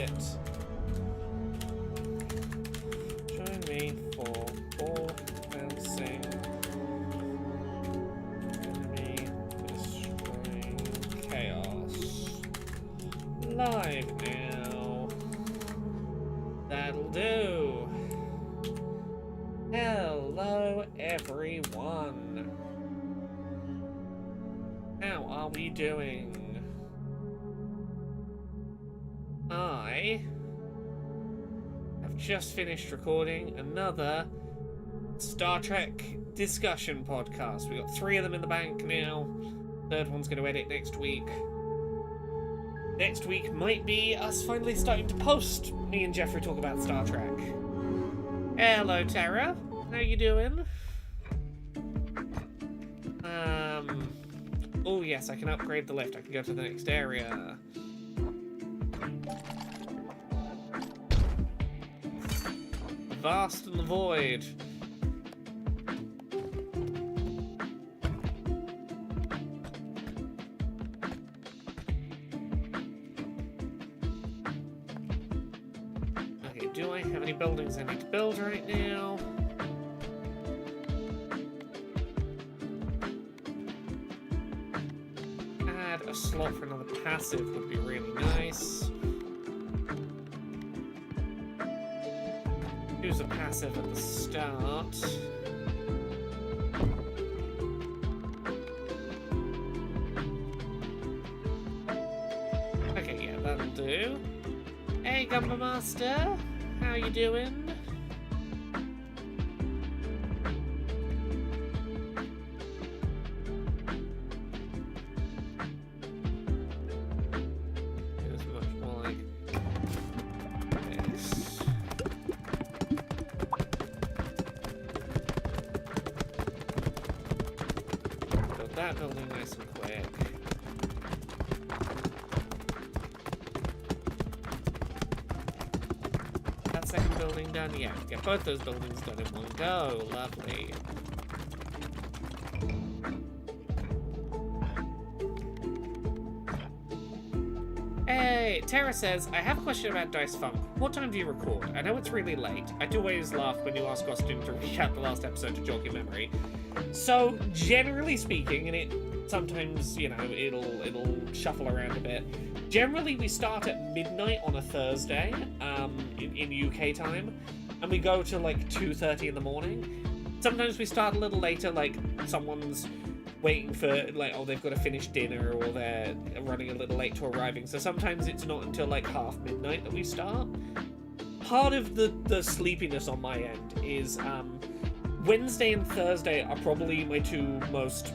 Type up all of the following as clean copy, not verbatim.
BallXPit. Join me for ball bouncing. Enemy destroying chaos. Live now. That'll do. Hello, everyone. How are we doing? I have just finished recording another Star Trek discussion podcast. We got 3 of them in the bank now. Third one's going to edit next week. Next week might be us finally starting to post. Me and Jeffrey talk about Star Trek. Hello, Tara. How you doing? Oh yes, I can upgrade the lift. I can go to the next area. The vast and the void. Okay, do I have any buildings I need to build right now? Add a slot for another passive would be really nice. Use a passive at the start. Okay, yeah, that'll do. Hey, Gumbo Master, how you doing? It's much more like this. Build that building nice and quick. That second building done? Yeah, get both those buildings done in one go. Lovely. Hey, Tara says, I have a question about Dice Funk. What time do you record? I know it's really late. I do always laugh when you ask Austin to recap the last episode to jog your memory. So, generally speaking, and it sometimes, you know, it'll shuffle around a bit. Generally, we start at midnight on a Thursday, in UK time, and we go to like 2:30 in the morning. Sometimes we start a little later, like someone's waiting for, like, oh, they've got to finish dinner, or they're running a little late to arriving. So sometimes it's not until like half midnight that we start. Part of the sleepiness on my end is Wednesday and Thursday are probably my 2 most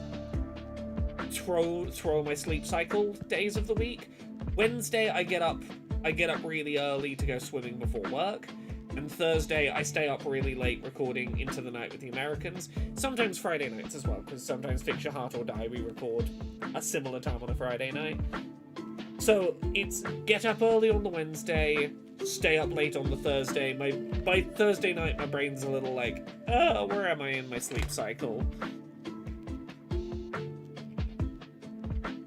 throw my sleep cycle days of the week. Wednesday I get up really early to go swimming before work, and Thursday I stay up really late recording into the night with the Americans. Sometimes Friday nights as well, because sometimes Fix Your Heart or Die we record a similar time on a Friday night. So it's get up early on the Wednesday, stay up late on the Thursday. By Thursday night my brain's a little like, oh, where am I in my sleep cycle?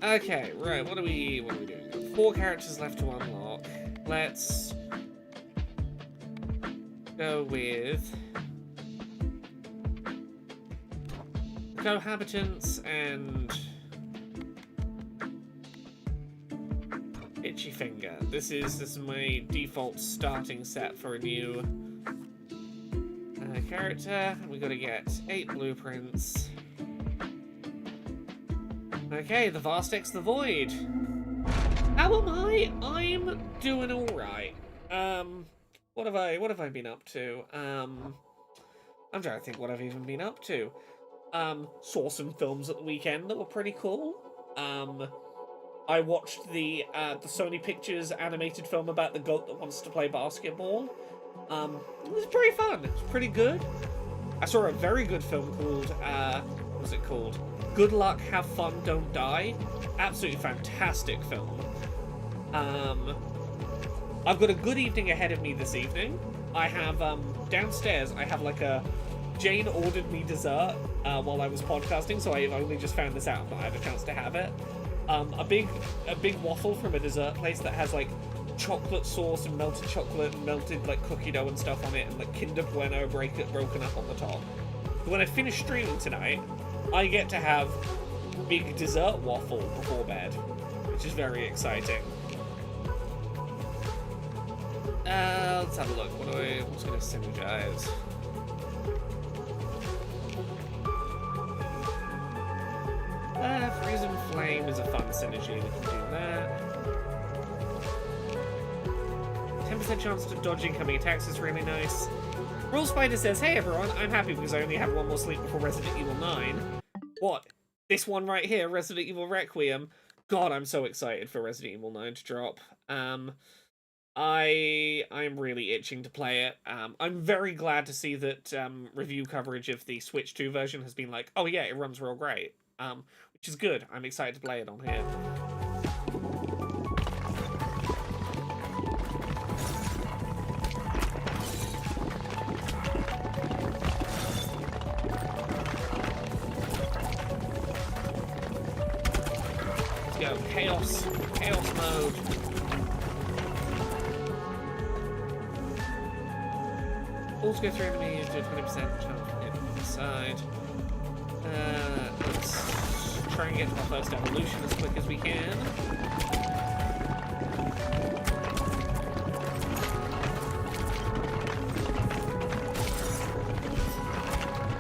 Okay, right, what are we doing? 4 characters left to unlock. Let's go with Cohabitants and Itchy Finger. This is my default starting set for a new character. We gotta get 8 blueprints. Okay, the Vast X the Void. How am I? I'm doing alright. What have I been up to? I'm trying to think what I've even been up to. Saw some films at the weekend that were pretty cool. I watched the Sony Pictures animated film about the goat that wants to play basketball. It was pretty fun. It was pretty good. I saw a very good film called, what was it called? Good Luck, Have Fun, Don't Die. Absolutely fantastic film. I've got a good evening ahead of me this evening. I have, downstairs, I have like a... Jane ordered me dessert while I was podcasting, so I've only just found this out, but I had a chance to have it. A big waffle from a dessert place that has like chocolate sauce and melted chocolate and melted like cookie dough and stuff on it, and like Kinder Bueno broken up on the top. But when I finish streaming tonight, I get to have big dessert waffle before bed, which is very exciting. Let's have a look. What's going to synergize? Freeze and Flame is a fun synergy. We can do that. 10% chance to dodge incoming attacks is really nice. Rule Spider says, hey everyone, I'm happy because I only have one more sleep before Resident Evil 9. What? This one right here, Resident Evil Requiem. God, I'm so excited for Resident Evil 9 to drop. I'm really itching to play it. I'm very glad to see that review coverage of the Switch 2 version has been like, oh yeah, it runs real great. Which is good. I'm excited to play it on here. Let's go. Chaos mode. Balls go through enemies, do a 20% chance to hit on the side. Let's try and get to our first evolution as quick as we can.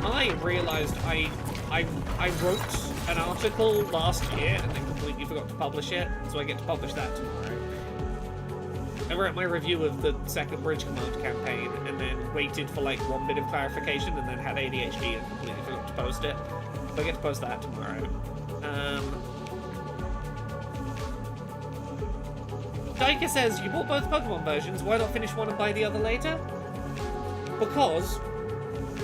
I realised I wrote an article last year and then completely forgot to publish it, so I get to publish that tomorrow. I wrote my review of the second Bridge Command campaign and then waited for like one bit of clarification and then had ADHD and completely forgot to post it. So I get to post that tomorrow. Daika says, you bought both Pokemon versions, why not finish one and buy the other later? Because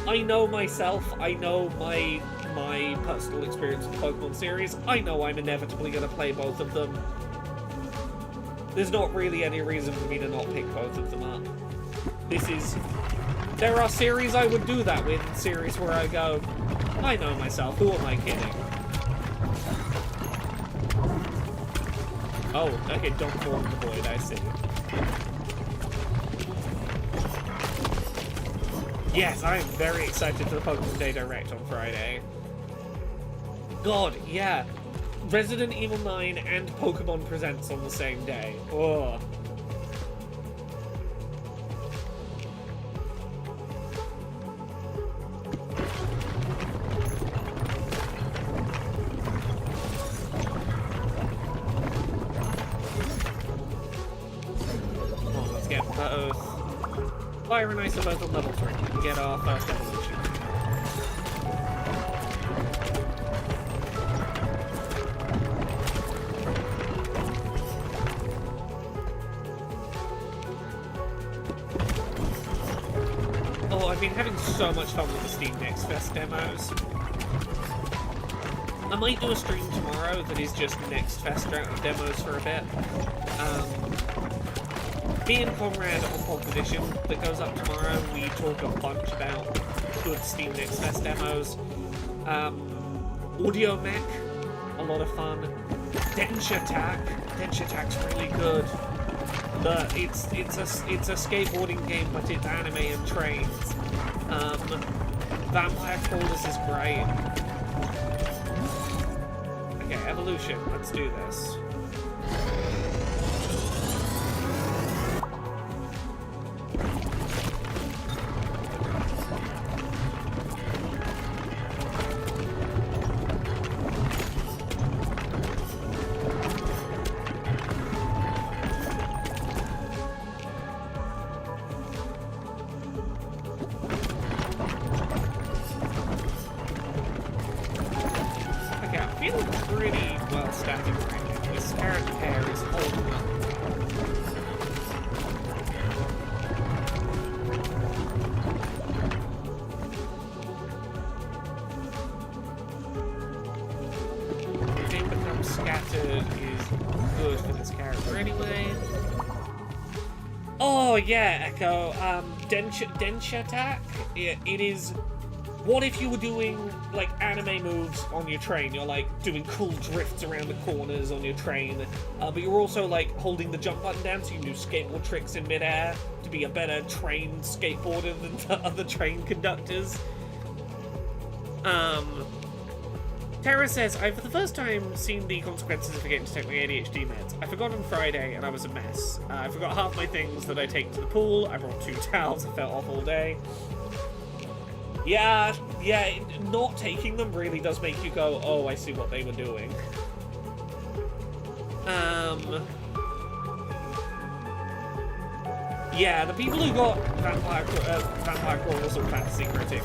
I know myself, I know my personal experience with the Pokemon series, I know I'm inevitably going to play both of them. There's not really any reason for me to not pick both of them up. There are series I would do that with, series where I go, I know myself, who am I kidding? Oh, okay, don't fall in the void, I see. Yes, I am very excited for the Pokemon Day Direct on Friday. God, yeah. Resident Evil 9 and Pokemon Presents on the same day. Oh. Come on, let's get both. Fire and Ice are both on level 3. We can get our first evolution. I've been having so much fun with the Steam Next Fest demos. I might do a stream tomorrow that is just Next Fest demos for a bit. Me and Conrad on Pulp Edition that goes up tomorrow, we talk a bunch about good Steam Next Fest demos. Audio Mech, a lot of fun. Dench Attack's really good. It's a skateboarding game, but it's anime and trains. Vampire Crawlers is great. Okay, evolution. Let's do this. Yeah, Echo. Dench Attack. It is what if you were doing, like, anime moves on your train? You're, like, doing cool drifts around the corners on your train, but you're also, like, holding the jump button down so you can do skateboard tricks in midair to be a better trained skateboarder than the other train conductors. Tara says, I've for the first time seen the consequences of forgetting to take my ADHD meds. I forgot on Friday and I was a mess. I forgot half my things that I take to the pool. I brought 2 towels. I felt off all day. Yeah, not taking them really does make you go, oh, I see what they were doing. Yeah, the people who got Vampire Crawlers or Fantasy Critic,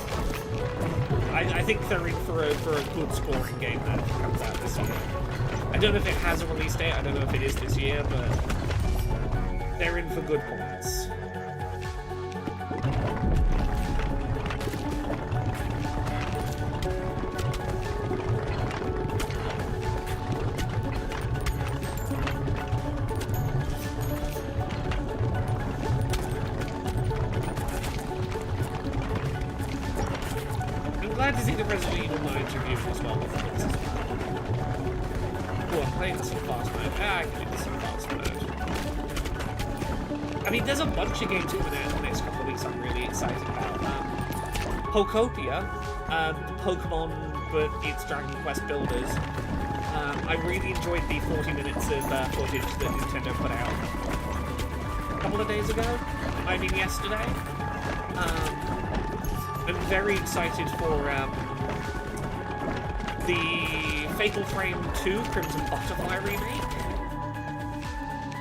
I think they're in for a good scoring game that comes out this year. I don't know if it has a release date, I don't know if it is this year, but they're in for good points. Glad to see the Resident Evil 9 review as well. Oh, I'm playing this in fast mode. I can do this in fast mode. I mean, there's a bunch of games coming out in the next couple of weeks I'm really excited about. Pokopia, Pokemon, but it's Dragon Quest Builders. I really enjoyed the 40 minutes of footage that Nintendo put out a couple of days ago. I mean, yesterday. I'm very excited for the Fatal Frame 2 Crimson Butterfly remake,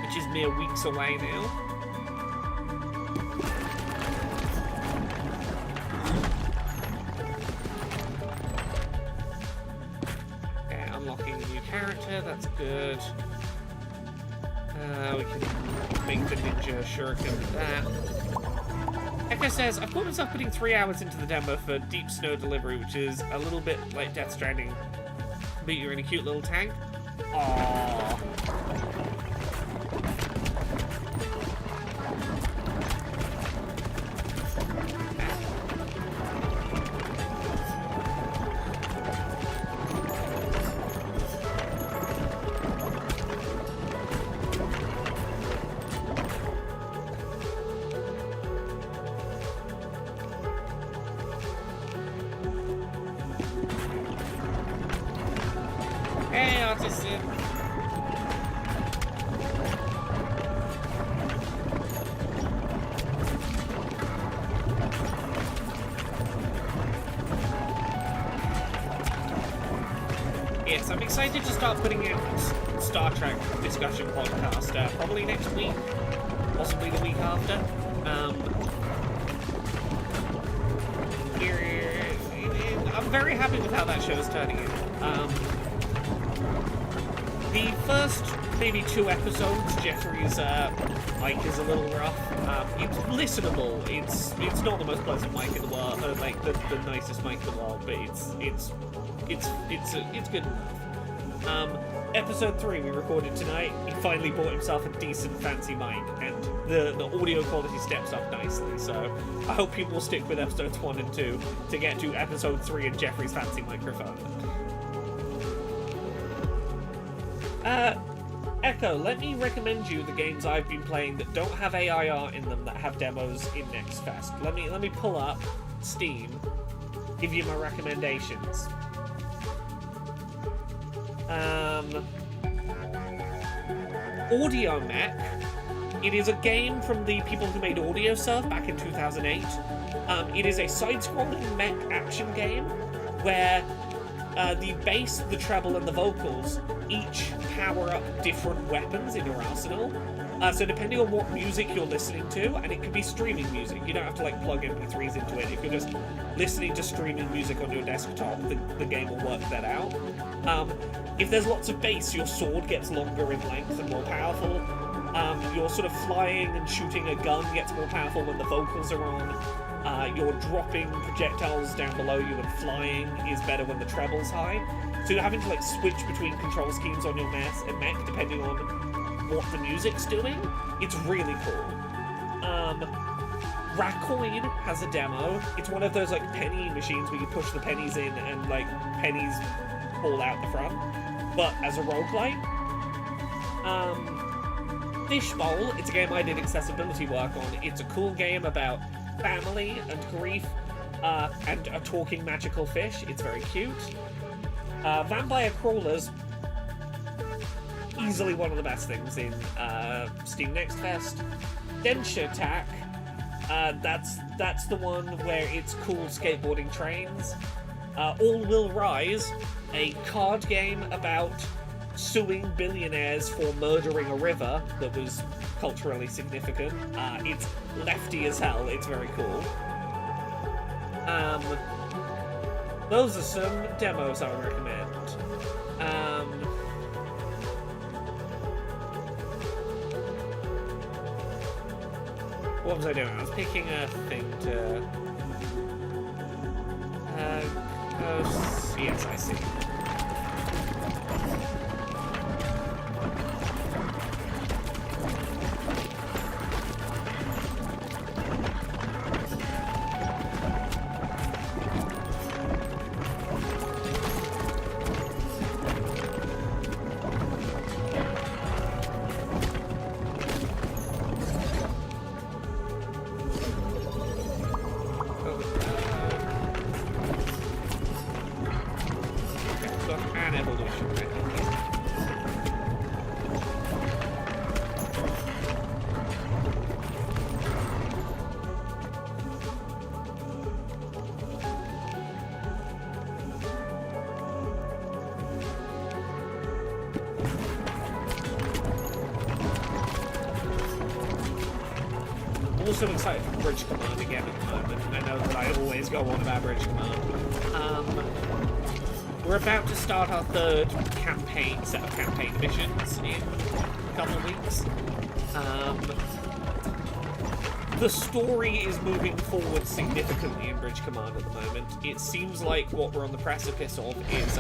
which is mere weeks away now. Okay, unlocking a new character, that's good. We can make the ninja shuriken with that. Echo says, I've caught myself putting 3 hours into the demo for Deep Snow Delivery, which is a little bit like Death Stranding, but you're in a cute little tank. Aww. Hey, Artisan. Yes, I'm excited to start putting out Star Trek discussion podcast, probably next week, possibly the week after. I'm very happy with how that show is turning out. The first maybe 2 episodes, Jeffrey's mic is a little rough. It's listenable. It's not the most pleasant mic in the world, like the nicest mic in the world, but it's good enough. Episode 3 we recorded tonight. He finally bought himself a decent fancy mic, and the audio quality steps up nicely. So I hope people will stick with episodes 1 and 2 to get to episode 3 and Jeffrey's fancy microphone. Echo, let me recommend you the games I've been playing that don't have AIR in them that have demos in Next Fest. Let me pull up Steam, give you my recommendations. Audio Mech. It is a game from the people who made Audio Surf back in 2008. It is a side-scrolling mech action game where the bass, the treble, and the vocals each power up different weapons in your arsenal. So depending on what music you're listening to, and it can be streaming music, you don't have to like plug MP3s into it. If you're just listening to streaming music on your desktop, the game will work that out. If there's lots of bass, your sword gets longer in length and more powerful. Your sort of flying and shooting a gun gets more powerful when the vocals are on. You're dropping projectiles down below you and flying is better when the treble's high. So you're having to like switch between control schemes on your mech depending on what the music's doing. It's really cool. Racoin has a demo. It's one of those like penny machines where you push the pennies in and like pennies fall out the front, but as a roguelike. Fishbowl, it's a game I did accessibility work on. It's a cool game about family and grief, and a talking magical fish. It's very cute. Vampire Crawlers, easily one of the best things in Steam Next Fest. Densha Attack, that's the one where it's cool skateboarding trains. All Will Rise, a card game about suing billionaires for murdering a river that was culturally significant. It's lefty as hell. It's very cool. Those are some demos I would recommend. What was I doing? I was picking a thing to... oh, yes, I see. I'm excited for Bridge Command again at the moment. I know that I always go on about Bridge Command. We're about to start our third set of campaign missions in a couple of weeks. The story is moving forward significantly in Bridge Command at the moment. It seems like what we're on the precipice of is,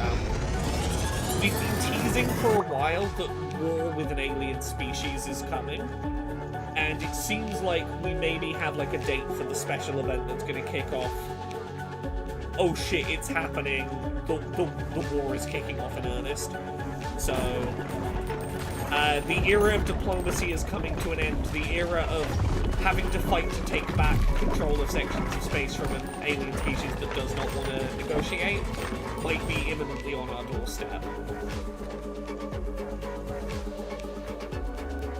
we've been teasing for a while that war with an alien species is coming. And it seems like we maybe have like a date for the special event that's going to kick off. Oh shit, it's happening. The war is kicking off in earnest. So, the era of diplomacy is coming to an end. The era of having to fight to take back control of sections of space from an alien species that does not want to negotiate might be imminently on our doorstep.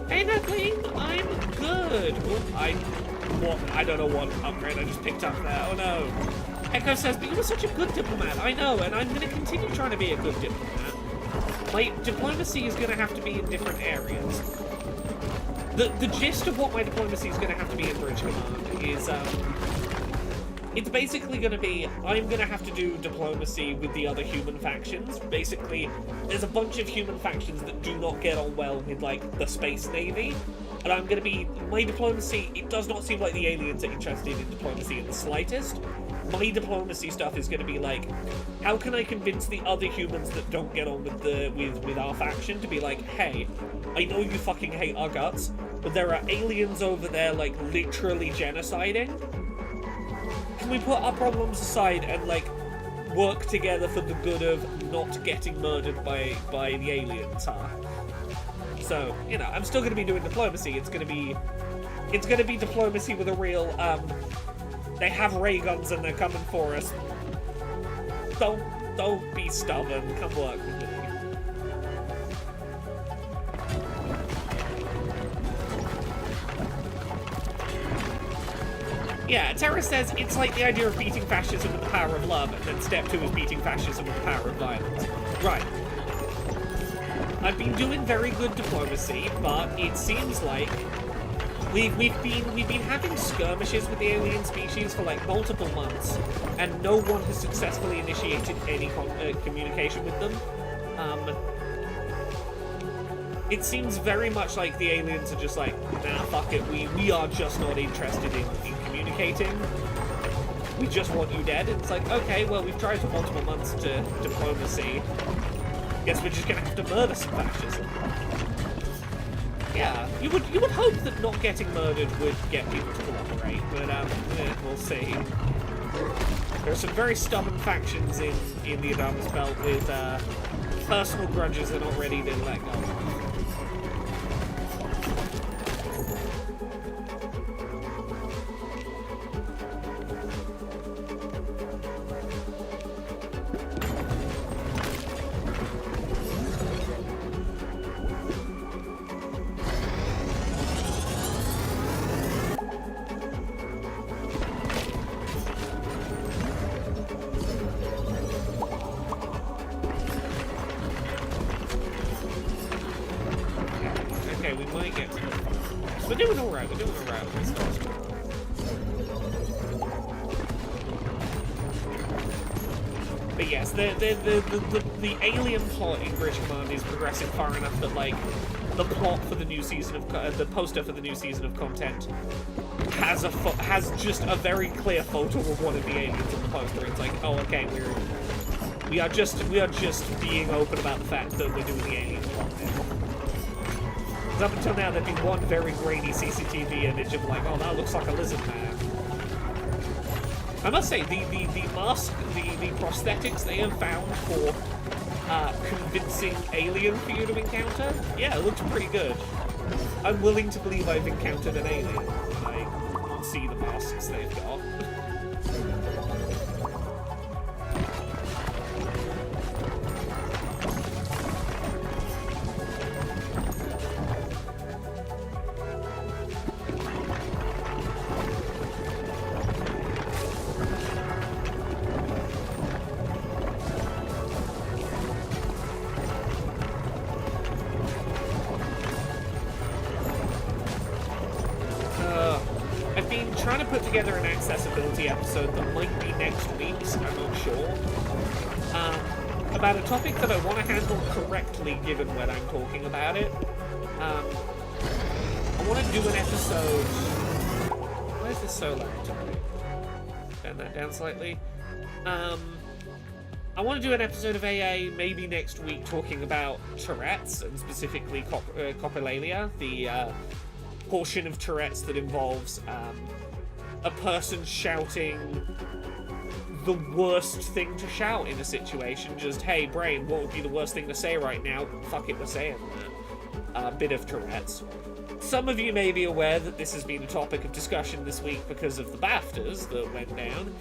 Hey Nutling, I'm good. I don't know what upgrade I just picked up there. Oh no. Echo says, but you were such a good diplomat. I know, and I'm going to continue trying to be a good diplomat. My diplomacy is going to have to be in different areas. The gist of what my diplomacy is going to have to be in Bridge Command is, it's basically going to be, I'm going to have to do diplomacy with the other human factions. Basically, there's a bunch of human factions that do not get on well with, like, the Space Navy. And I'm going to be, my diplomacy, it does not seem like the aliens are interested in diplomacy in the slightest. My diplomacy stuff is going to be like, how can I convince the other humans that don't get on with our faction to be like, hey, I know you fucking hate our guts, but there are aliens over there, like, literally genociding. Can we put our problems aside and, like, work together for the good of not getting murdered by the aliens, huh? So, you know, I'm still going to be doing diplomacy. It's going to be diplomacy with a real, they have ray guns and they're coming for us. Don't be stubborn. Come work with me. Yeah, Terra says it's like the idea of beating fascism with the power of love, and then step 2 is beating fascism with the power of violence. Right. I've been doing very good diplomacy, but it seems like we've been having skirmishes with the alien species for like multiple months, and no one has successfully initiated any communication with them. It seems very much like the aliens are just like, nah, fuck it, we are just not interested in communicating. We just want you dead. And it's like, okay, well, we've tried for multiple months to diplomacy. Guess we're just gonna have to murder some fascism. Yeah, you would hope that not getting murdered would get people to cooperate, but we'll see. There are some very stubborn factions in the Adamus Belt with personal grudges they're not ready to let go of. Okay, we might get to the final. We're doing alright with this first one. But yes, the alien plot in British Command is progressing far enough that, like, the plot for the new season of the poster for the new season of content has just a very clear photo of one of the aliens on the poster. It's like, oh, okay, we are just being open about the fact that we're doing the alien plot now. Because up until now, there'd been one very grainy CCTV image of, like, oh, that looks like a lizard man. I must say, the mask, the prosthetics they have found for convincing alien for you to encounter, yeah, it looks pretty good. I'm willing to believe I've encountered an alien when I see the masks they've got. I've been trying to put together an accessibility episode that might be next week's, I'm not sure, about a topic that I want to handle correctly given when I'm talking about it. I want to do an episode... Why is this so loud today? Turn that down slightly. I want to do an episode of AA maybe next week talking about Tourette's, and specifically coprolalia, the portion of Tourette's that involves a person shouting the worst thing to shout in a situation. Just, hey, brain, what would be the worst thing to say right now? Fuck it, we're saying that. Bit of Tourette's. Some of you may be aware that this has been a topic of discussion this week because of the BAFTAs that went down.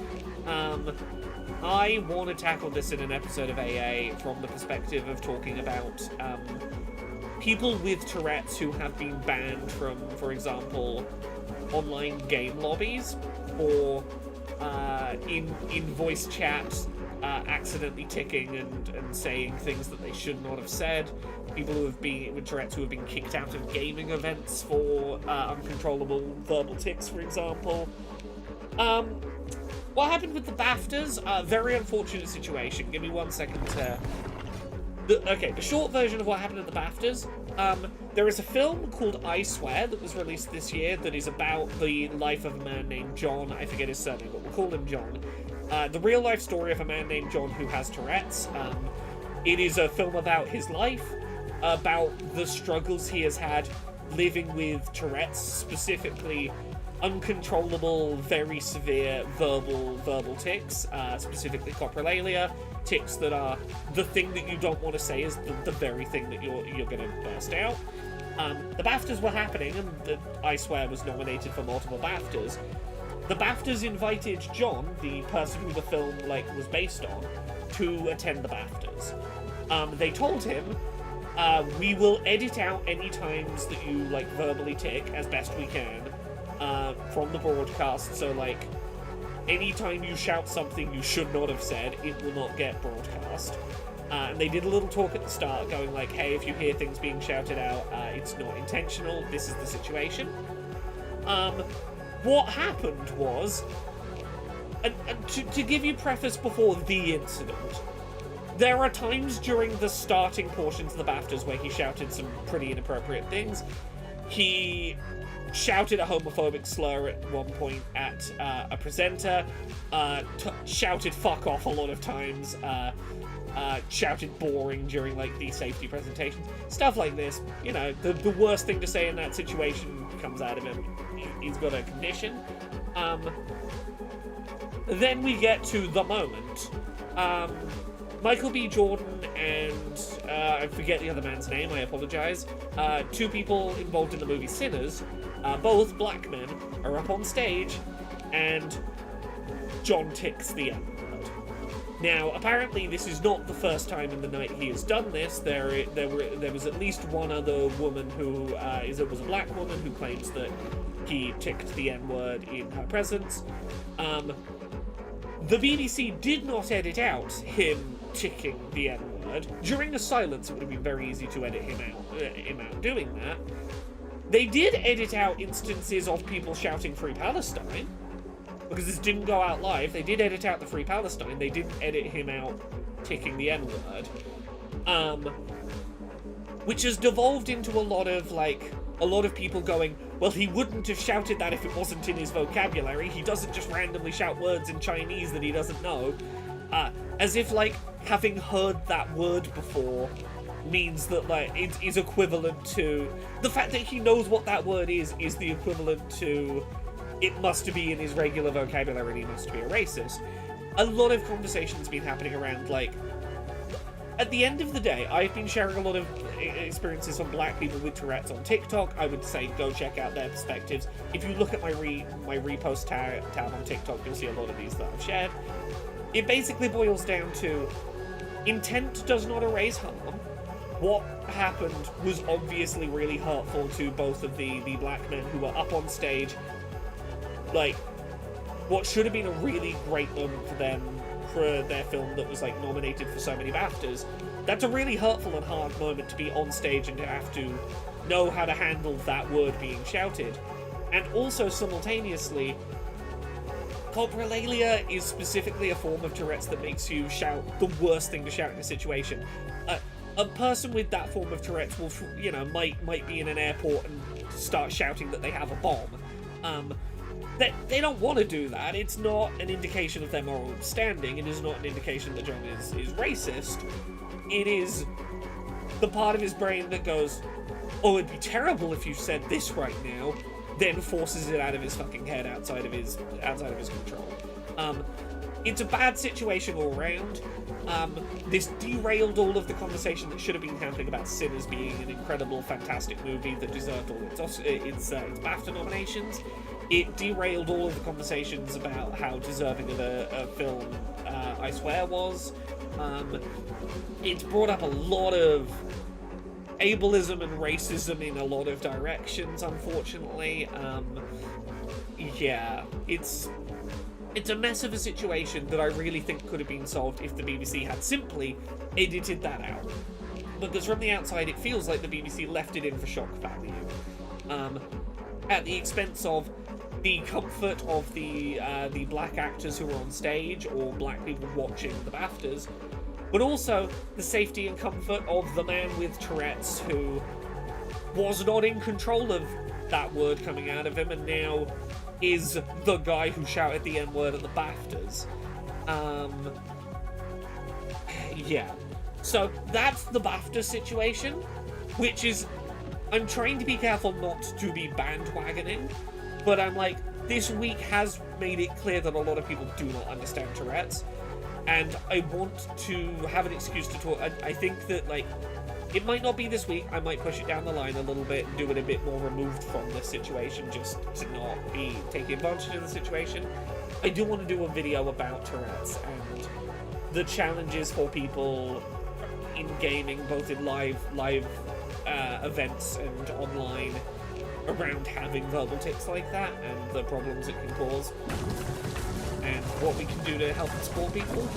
I want to tackle this in an episode of AA from the perspective of talking about people with Tourette's who have been banned from, for example, online game lobbies, or in voice chat accidentally ticking and saying things that they should not have said. People who have been with Tourette's who have been kicked out of gaming events for uncontrollable verbal tics, for example. What happened with the BAFTAs? Very unfortunate situation. Give me 1 second to... Okay, the short version of what happened at the BAFTAs. There is a film called I Swear that was released this year that is about the life of a man named John. I forget his surname, but we'll call him John. The real life story of a man named John who has Tourette's. It is a film about his life, about the struggles he has had living with Tourette's, specifically uncontrollable, very severe verbal tics, specifically coprolalia, tics that are the thing that you don't want to say is the very thing that you're going to burst out. The BAFTAs were happening, and I Swear was nominated for multiple BAFTAs. The BAFTAs invited John, the person who the film was based on, to attend the BAFTAs. They told him, we will edit out any times that you verbally tick as best we can from the broadcast, so anytime you shout something you should not have said, it will not get broadcast. And they did a little talk at the start going hey, if you hear things being shouted out, it's not intentional, this is the situation. What happened was, and to give you preface before the incident, there are times during the starting portions of the BAFTAs where he shouted some pretty inappropriate things. He shouted a homophobic slur at one point at a presenter, shouted fuck off a lot of times, shouted boring during, like, the safety presentation. Stuff like this. You know, the worst thing to say in that situation comes out of him. He's got a condition. Then we get to the moment. Michael B. Jordan and, I forget the other man's name, I apologize. Two people involved in the movie Sinners, both black men, are up on stage, and John ticks the N-word. Now, apparently this is not the first time in the night he has done this. There was at least one other woman who was a black woman who claims that he ticked the N-word in her presence. The BBC did not edit out him ticking the N-word. During the silence, it would have been very easy to edit him out doing that. They did edit out instances of people shouting Free Palestine, because this didn't go out live. They did edit out the Free Palestine. They didn't edit him out ticking the N-word. Which has devolved into a lot of people going, well, he wouldn't have shouted that if it wasn't in his vocabulary. He doesn't just randomly shout words in Chinese that he doesn't know. As if, like, having heard that word before means that, like, it is equivalent to... The fact that he knows what that word is the equivalent to... It must be in his regular vocabulary and he must be a racist. A lot of conversations been happening around, like... At the end of the day, I've been sharing a lot of experiences on black people with Tourette's on TikTok. I would say go check out their perspectives. If you look at my repost tab on TikTok, you'll see a lot of these that I've shared. It basically boils down to intent does not erase harm. What happened was obviously really hurtful to both of the black men who were up on stage. Like, what should have been a really great moment for them, for their film that was, like, nominated for so many BAFTAs. That's a really hurtful and hard moment to be on stage and to have to know how to handle that word being shouted. And also, simultaneously, coprolalia is specifically a form of Tourette's that makes you shout the worst thing to shout in a situation. A person with that form of Tourette's will, you know, might be in an airport and start shouting that they have a bomb. They don't want to do that. It's not an indication of their moral standing. It is not an indication that John is racist. It is the part of his brain that goes, oh, it'd be terrible if you said this right now, then forces it out of his fucking head outside of his control. It's a bad situation all around. This derailed all of the conversation that should have been happening about Sinners being an incredible, fantastic movie that deserved all its BAFTA nominations. It derailed all of the conversations about how deserving of a film I Swear was. It's brought up a lot of ableism and racism in a lot of directions, unfortunately. Yeah, it's a mess of a situation that I really think could have been solved if the BBC had simply edited that out. Because from the outside, it feels like the BBC left it in for shock value. At the expense of the comfort of the black actors who were on stage or black people watching the BAFTAs, but also the safety and comfort of the man with Tourette's who was not in control of that word coming out of him and now is the guy who shouted the N-word at the BAFTAs. Yeah. So that's the BAFTA situation, which is... I'm trying to be careful not to be bandwagoning, but I'm like, this week has made it clear that a lot of people do not understand Tourette's, and I want to have an excuse to talk. I think that, like, it might not be this week. I might push it down the line a little bit and do it a bit more removed from the situation, just to not be taking advantage of the situation. I do want to do a video about Tourette's and the challenges for people in gaming, both in live events and online, around having verbal tics like that and the problems it can cause and what we can do to help and support people.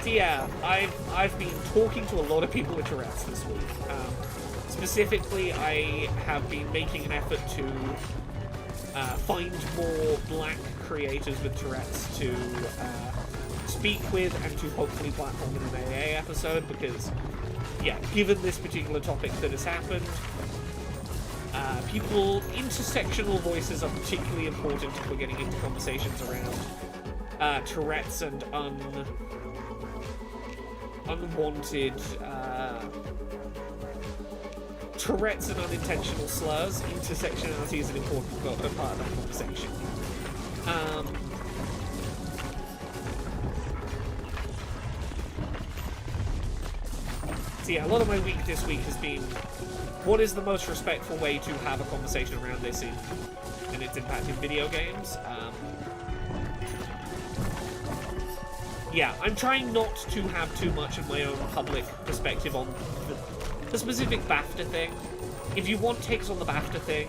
So yeah, I've been talking to a lot of people with Tourette's this week. Specifically, I have been making an effort to find more black creators with Tourette's to speak with and to hopefully platform in an AA episode, because yeah, given this particular topic that has happened, intersectional voices are particularly important if we're getting into conversations around Tourette's and unwanted Tourette's and unintentional slurs, intersectionality is an important part of that conversation. So yeah, a lot of my week this week has been, what is the most respectful way to have a conversation around this and its impact in video games? Yeah, I'm trying not to have too much of my own public perspective on the specific BAFTA thing. If you want takes on the BAFTA thing,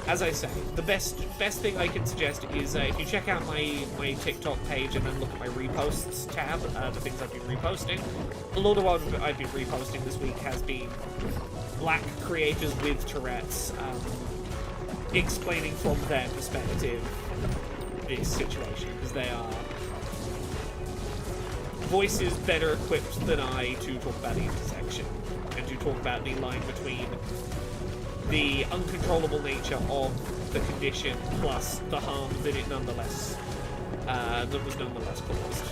as I say, the best thing I can suggest is if you check out my TikTok page and then look at my reposts tab, the things I've been reposting. A lot of what I've been reposting this week has been black creators with Tourette's explaining from their perspective this situation, because they are voices better equipped than I to talk about the intersection and to talk about the line between the uncontrollable nature of the condition plus the harm that it nonetheless caused.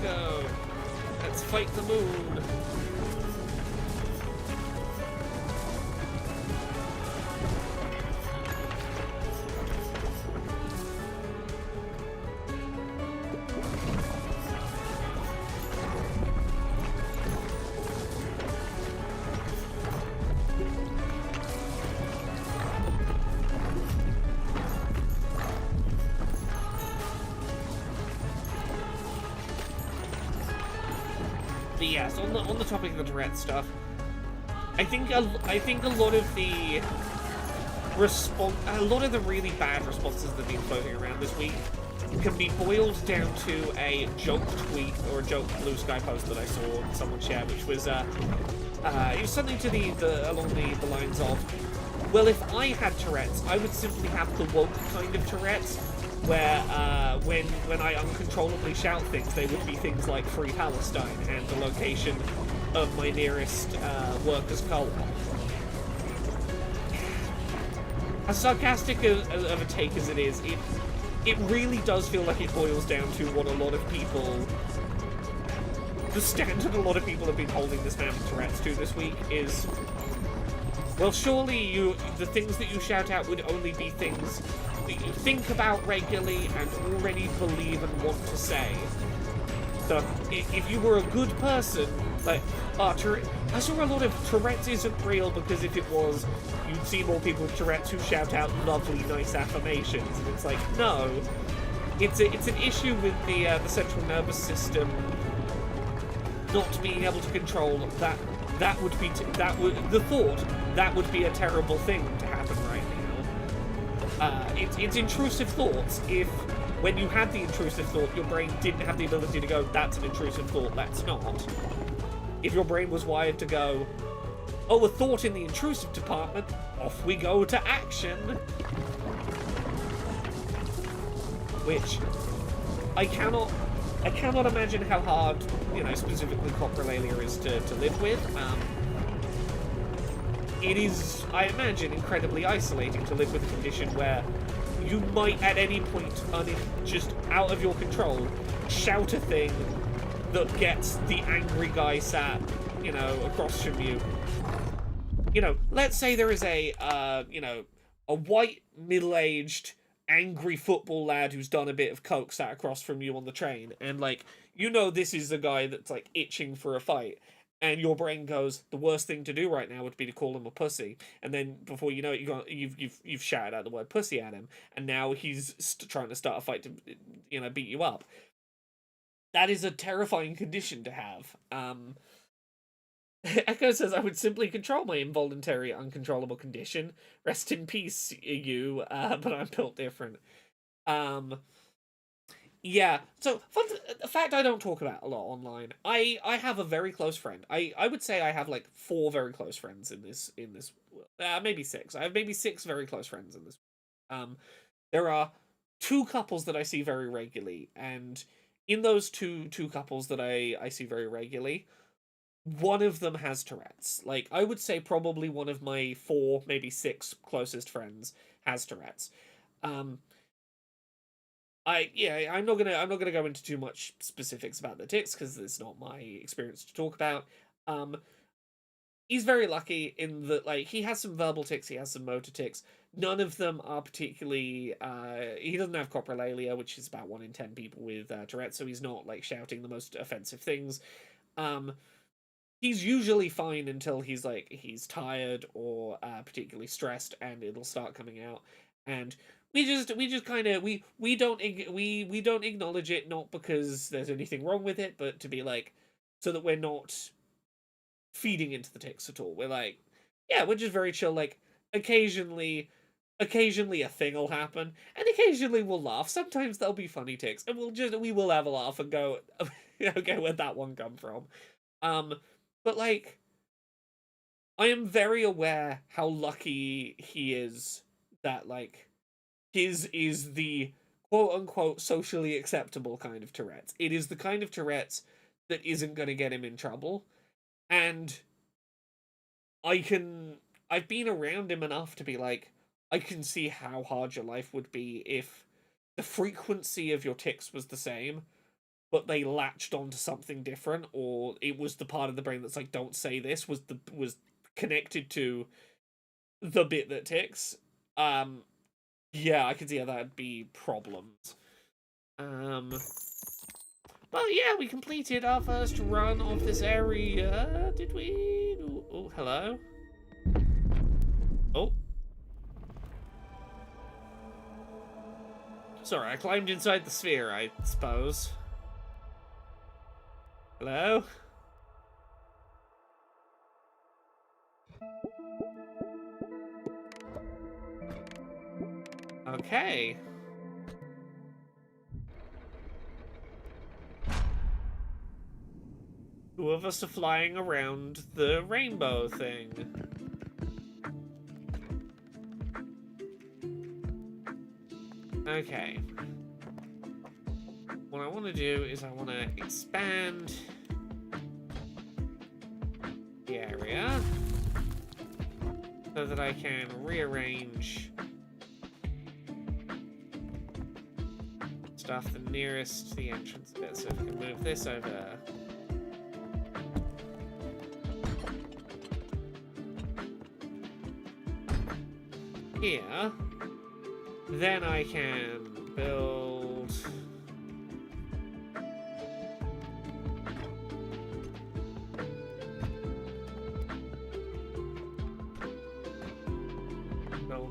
Go. Let's fight the moon. But yes, on the topic of the Tourette stuff, I think a lot of the really bad responses that have been floating around this week can be boiled down to a joke tweet or a joke Blue Sky post that I saw someone share, which was it was something to along the lines of, well, if I had Tourette's, I would simply have the woke kind of Tourette's, where when I uncontrollably shout things, they would be things like Free Palestine and the location of my nearest workers' co-op. As sarcastic of a take as it is, it really does feel like it boils down to what a lot of people, the standard a lot of people have been holding this man with Tourette's to this week is, well, surely the things that you shout out would only be things that you think about regularly and already believe and want to say. So, if you were a good person, like, I saw a lot of Tourette's isn't real, because if it was, you'd see more people with Tourette's who shout out lovely, nice affirmations. And it's like, no. It's an issue with the central nervous system not being able to control that. That would be the thought that would be a terrible thing to happen right now. It's intrusive thoughts. If when you had the intrusive thought, your brain didn't have the ability to go, that's an intrusive thought, that's not. If your brain was wired to go, oh, a thought in the intrusive department, off we go to action. Which I cannot imagine how hard, specifically coprolalia is to live with. It is, I imagine, incredibly isolating to live with a condition where you might at any point, just out of your control, shout a thing that gets the angry guy sat, across from you. Let's say there is a white, middle-aged, angry football lad who's done a bit of coke sat across from you on the train, and this is the guy that's itching for a fight, and your brain goes, the worst thing to do right now would be to call him a pussy, and then before you know it, you've shouted out the word pussy at him, and now he's trying to start a fight to beat you up. That is a terrifying condition to have. Echo says, I would simply control my involuntary, uncontrollable condition. Rest in peace, you, but I'm built different. Yeah, so, a fact I don't talk about a lot online. I have a very close friend. I would say I have, 4 very close friends in this maybe 6. I have maybe 6 very close friends in this. There are 2 couples that I see very regularly, and in those two couples that I see very regularly, one of them has Tourette's. Like, I would say probably one of my 4, maybe 6 closest friends has Tourette's. Um, I'm not gonna go into too much specifics about the tics because it's not my experience to talk about. Um, he's very lucky in that, like, he has some verbal tics, he has some motor tics. None of them are particularly. He doesn't have coprolalia, which is about 1 in 10 people with Tourette's, so he's not like shouting the most offensive things. Um, he's usually fine until he's tired or particularly stressed, and it'll start coming out. And we just kind of we don't acknowledge it, not because there's anything wrong with it, but to be like, so that we're not feeding into the tics at all. We're like, yeah, we're just very chill. Like, occasionally a thing will happen, and occasionally we'll laugh. Sometimes there'll be funny tics, and we will have a laugh and go, okay, where'd that one come from? But like, I am very aware how lucky he is that, like, his is the quote unquote socially acceptable kind of Tourette's. It is the kind of Tourette's that isn't going to get him in trouble. And I've been around him enough to be like, I can see how hard your life would be if the frequency of your tics was the same, but they latched onto something different, or it was the part of the brain that's like, don't say this, was connected to the bit that ticks. Yeah, I can see how that'd be problems. But yeah, we completed our first run of this area. Did we? Oh, hello. Oh. Sorry, I climbed inside the sphere, I suppose. Hello? Okay. Two of us are flying around the rainbow thing. Okay. What I want to do is I want to expand the area so that I can rearrange stuff the nearest to the entrance bit. So if we can move this over. Here, then I can build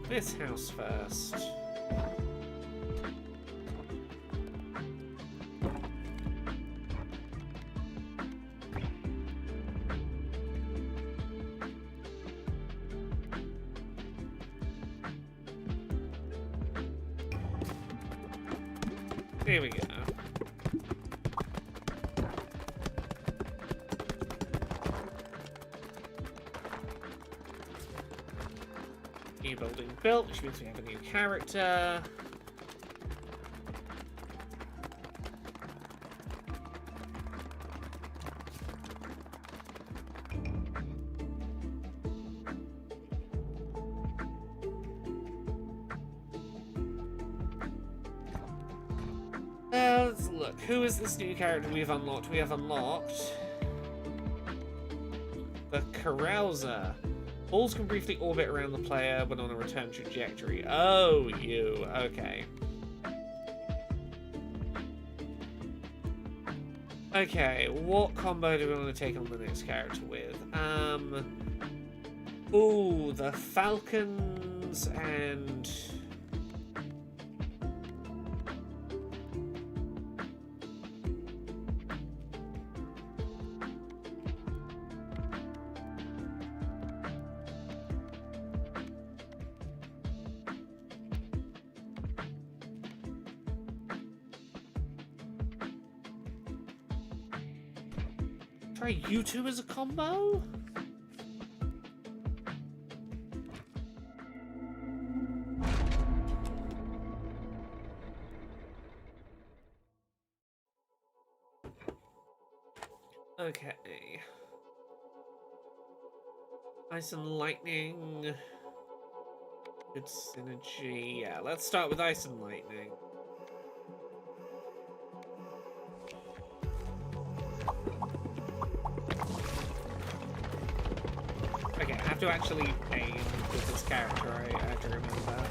this house first. There we go. New building built, which means we have a new character. Let's look. Who is this new character we have unlocked? We have unlocked the Carouser. Balls can briefly orbit around the player when on a return trajectory. Oh, you. Okay. Okay, what combo do we want to take on the next character with? Ooh, the Falcons and... Try you two as a combo? Okay. Ice and lightning. Good synergy. Yeah, let's start with ice and lightning. Okay, I have to actually aim with this character. I have to remember that.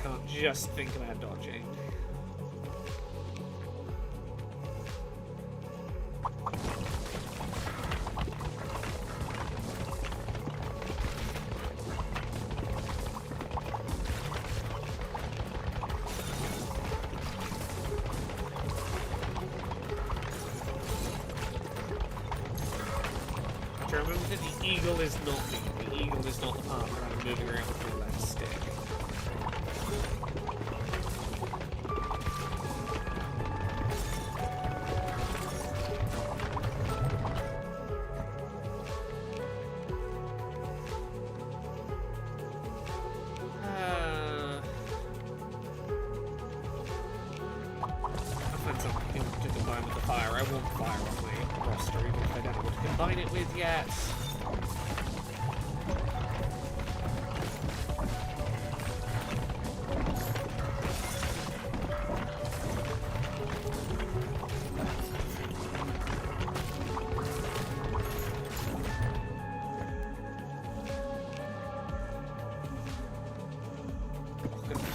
Can't just think about dodging. Remember that the eagle is not me. The eagle is not the part that I'm moving around with my left stick. I'll find something to combine with the fire. I want fire on my roster, even if I don't know what to combine it with yet.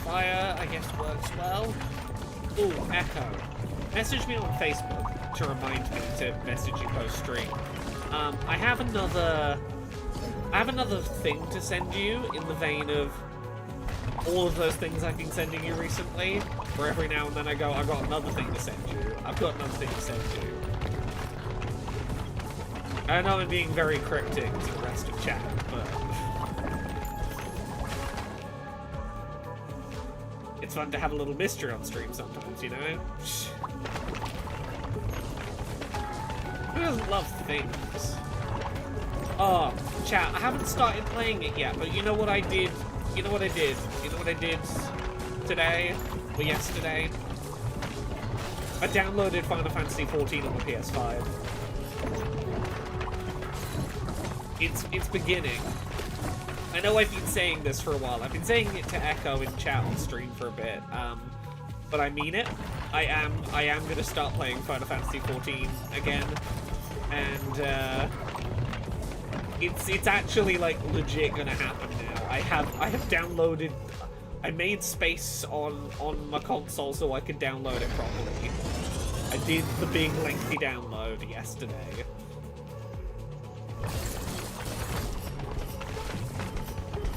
Fire, I guess, works well. Ooh, Echo. Message me on Facebook to remind me to message you post-stream. I have another thing to send you in the vein of all of those things I've been sending you recently, where every now and then I go, I've got another thing to send you. I've got another thing to send you. I know I'm being very cryptic to the rest of chat, but it's fun to have a little mystery on stream sometimes, you know? Who doesn't love things? Oh, chat, I haven't started playing it yet, but you know what I did? You know what I did? You know what I did today? Or yesterday? I downloaded Final Fantasy XIV on the PS5. It's beginning. I know I've been saying this for a while. I've been saying it to Echo in chat on stream for a bit, but I mean it. I am gonna start playing Final Fantasy XIV again, and it's actually like legit gonna happen now. I have downloaded. I made space on my console so I could download it properly. I did the big lengthy download yesterday.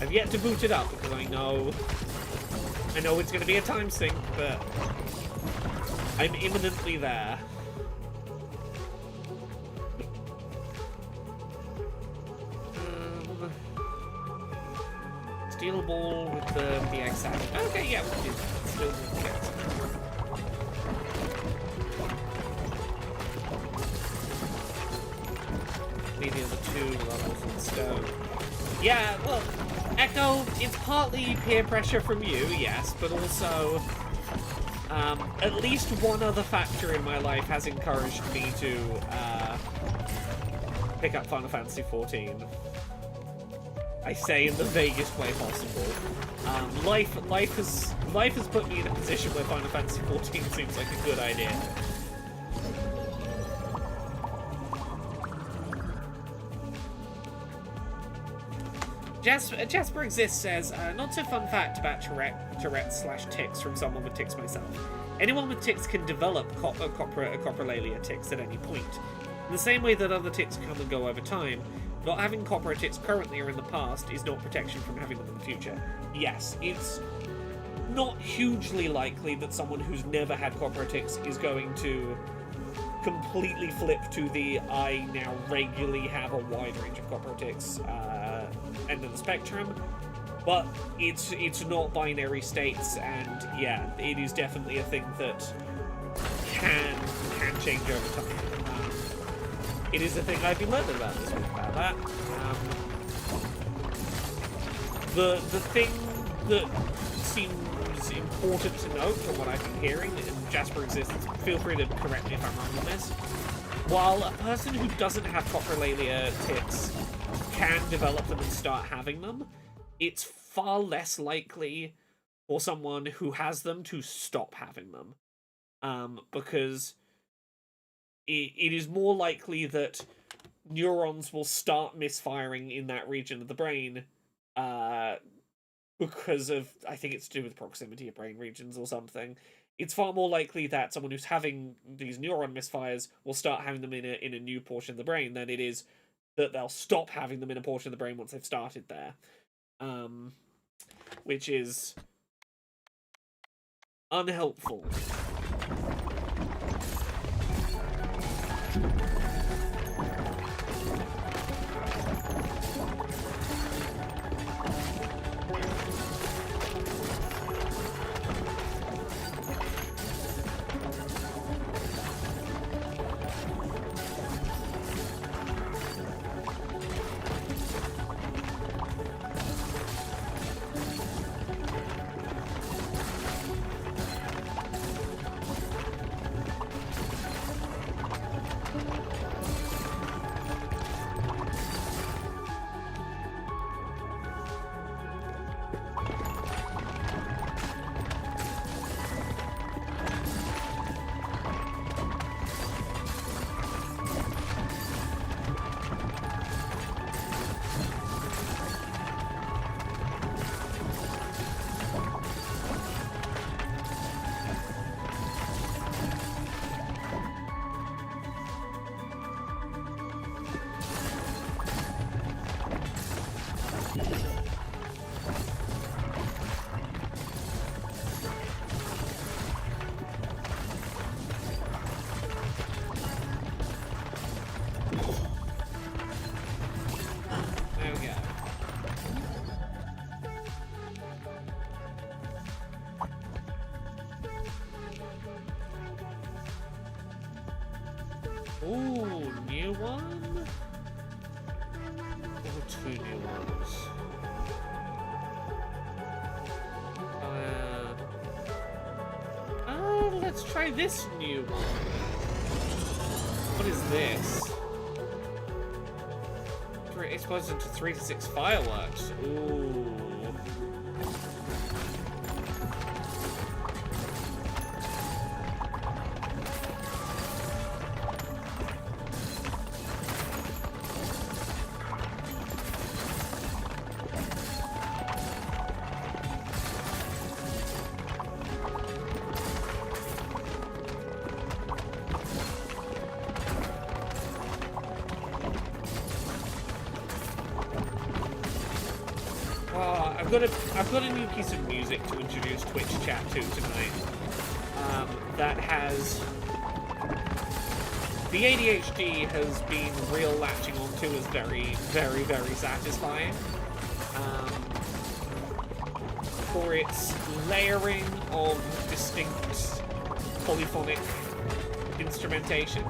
I've yet to boot it up because I know it's going to be a time sink, but I'm imminently there. Steel ball with the exact. Okay, yeah, we can do that. Steel ball with the exact. Maybe the 2 levels in stone. Yeah, well, Echo, it's partly peer pressure from you, yes, but also at least one other factor in my life has encouraged me to pick up Final Fantasy XIV. I say in the vaguest way possible. Life has put me in a position where Final Fantasy XIV seems like a good idea. Jasper Exists says, not so fun fact about Tourette/tics from someone with tics myself. Anyone with tics can develop coprolalia tics at any point. In the same way that other tics come and go over time, not having copra tics currently or in the past is not protection from having them in the future. Yes, it's not hugely likely that someone who's never had copra tics is going to completely flip to the I now regularly have a wide range of copra tics end of the spectrum, but it's not binary states, and yeah, it is definitely a thing that can change over time. It is a thing I've been learning about this week about that. The thing that seems important to note from what I've been hearing, and Jasper exists, feel free to correct me if I'm wrong on this, while a person who doesn't have coprolalia tics can develop them and start having them, it's far less likely for someone who has them to stop having them. Because it is more likely that neurons will start misfiring in that region of the brain because of, I think it's to do with proximity of brain regions or something. It's far more likely that someone who's having these neuron misfires will start having them in a new portion of the brain than it is that they'll stop having them in a portion of the brain once they've started there. Which is unhelpful. Ooh, new one? Or two new ones? Let's try this new one. What is this? Explodes into 3 to 6 fireworks. Ooh. I've got a new piece of music to introduce Twitch chat to tonight. That has the ADHD has been real latching onto as very, very, very satisfying. For its layering of distinct polyphonic instrumentation.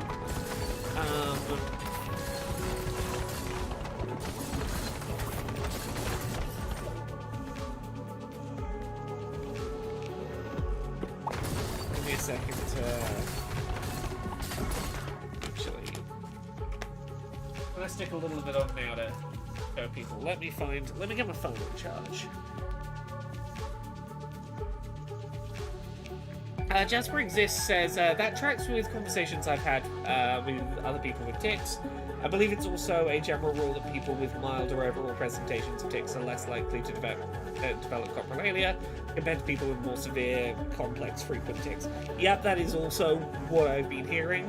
Stick a little bit on now to show people. Let me get my phone on charge. Jasper Exists says, that tracks with conversations I've had with other people with tics. I believe it's also a general rule that people with milder overall presentations of tics are less likely to develop coprolalia compared to people with more severe, complex, frequent tics. Yep, that is also what I've been hearing.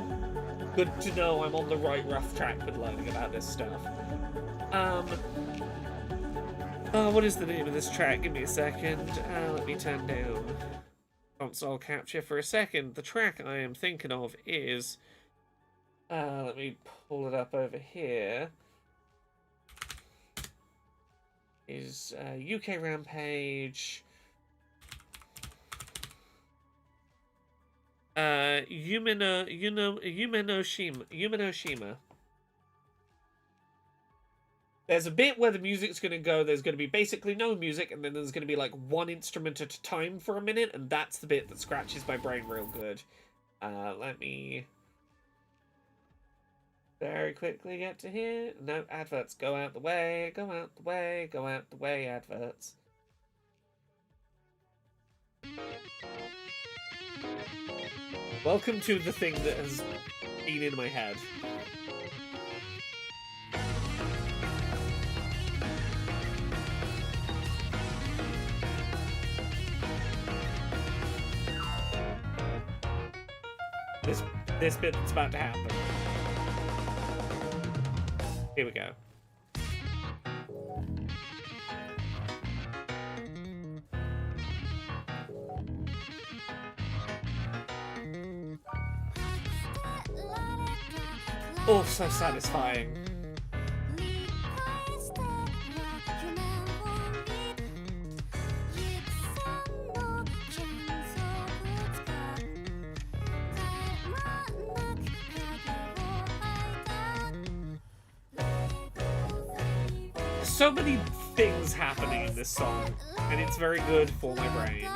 Good to know I'm on the right rough track with learning about this stuff. What is the name of this track? Give me a second. Let me turn down console capture for a second. The track I am thinking of is... let me pull it up over here. Is UK Rampage... Yumenoshima. there's a bit where the music's going to go, there's going to be basically no music, and then there's going to be like one instrument at a time for a minute, and that's the bit that scratches my brain real good. Let me very quickly get to here. No, adverts, go out the way, go out the way, go out the way, adverts. Welcome to the thing that has been in my head. This bit that's about to happen. Here we go. Oh, so satisfying. So many things happening in this song, and it's very good for my brain.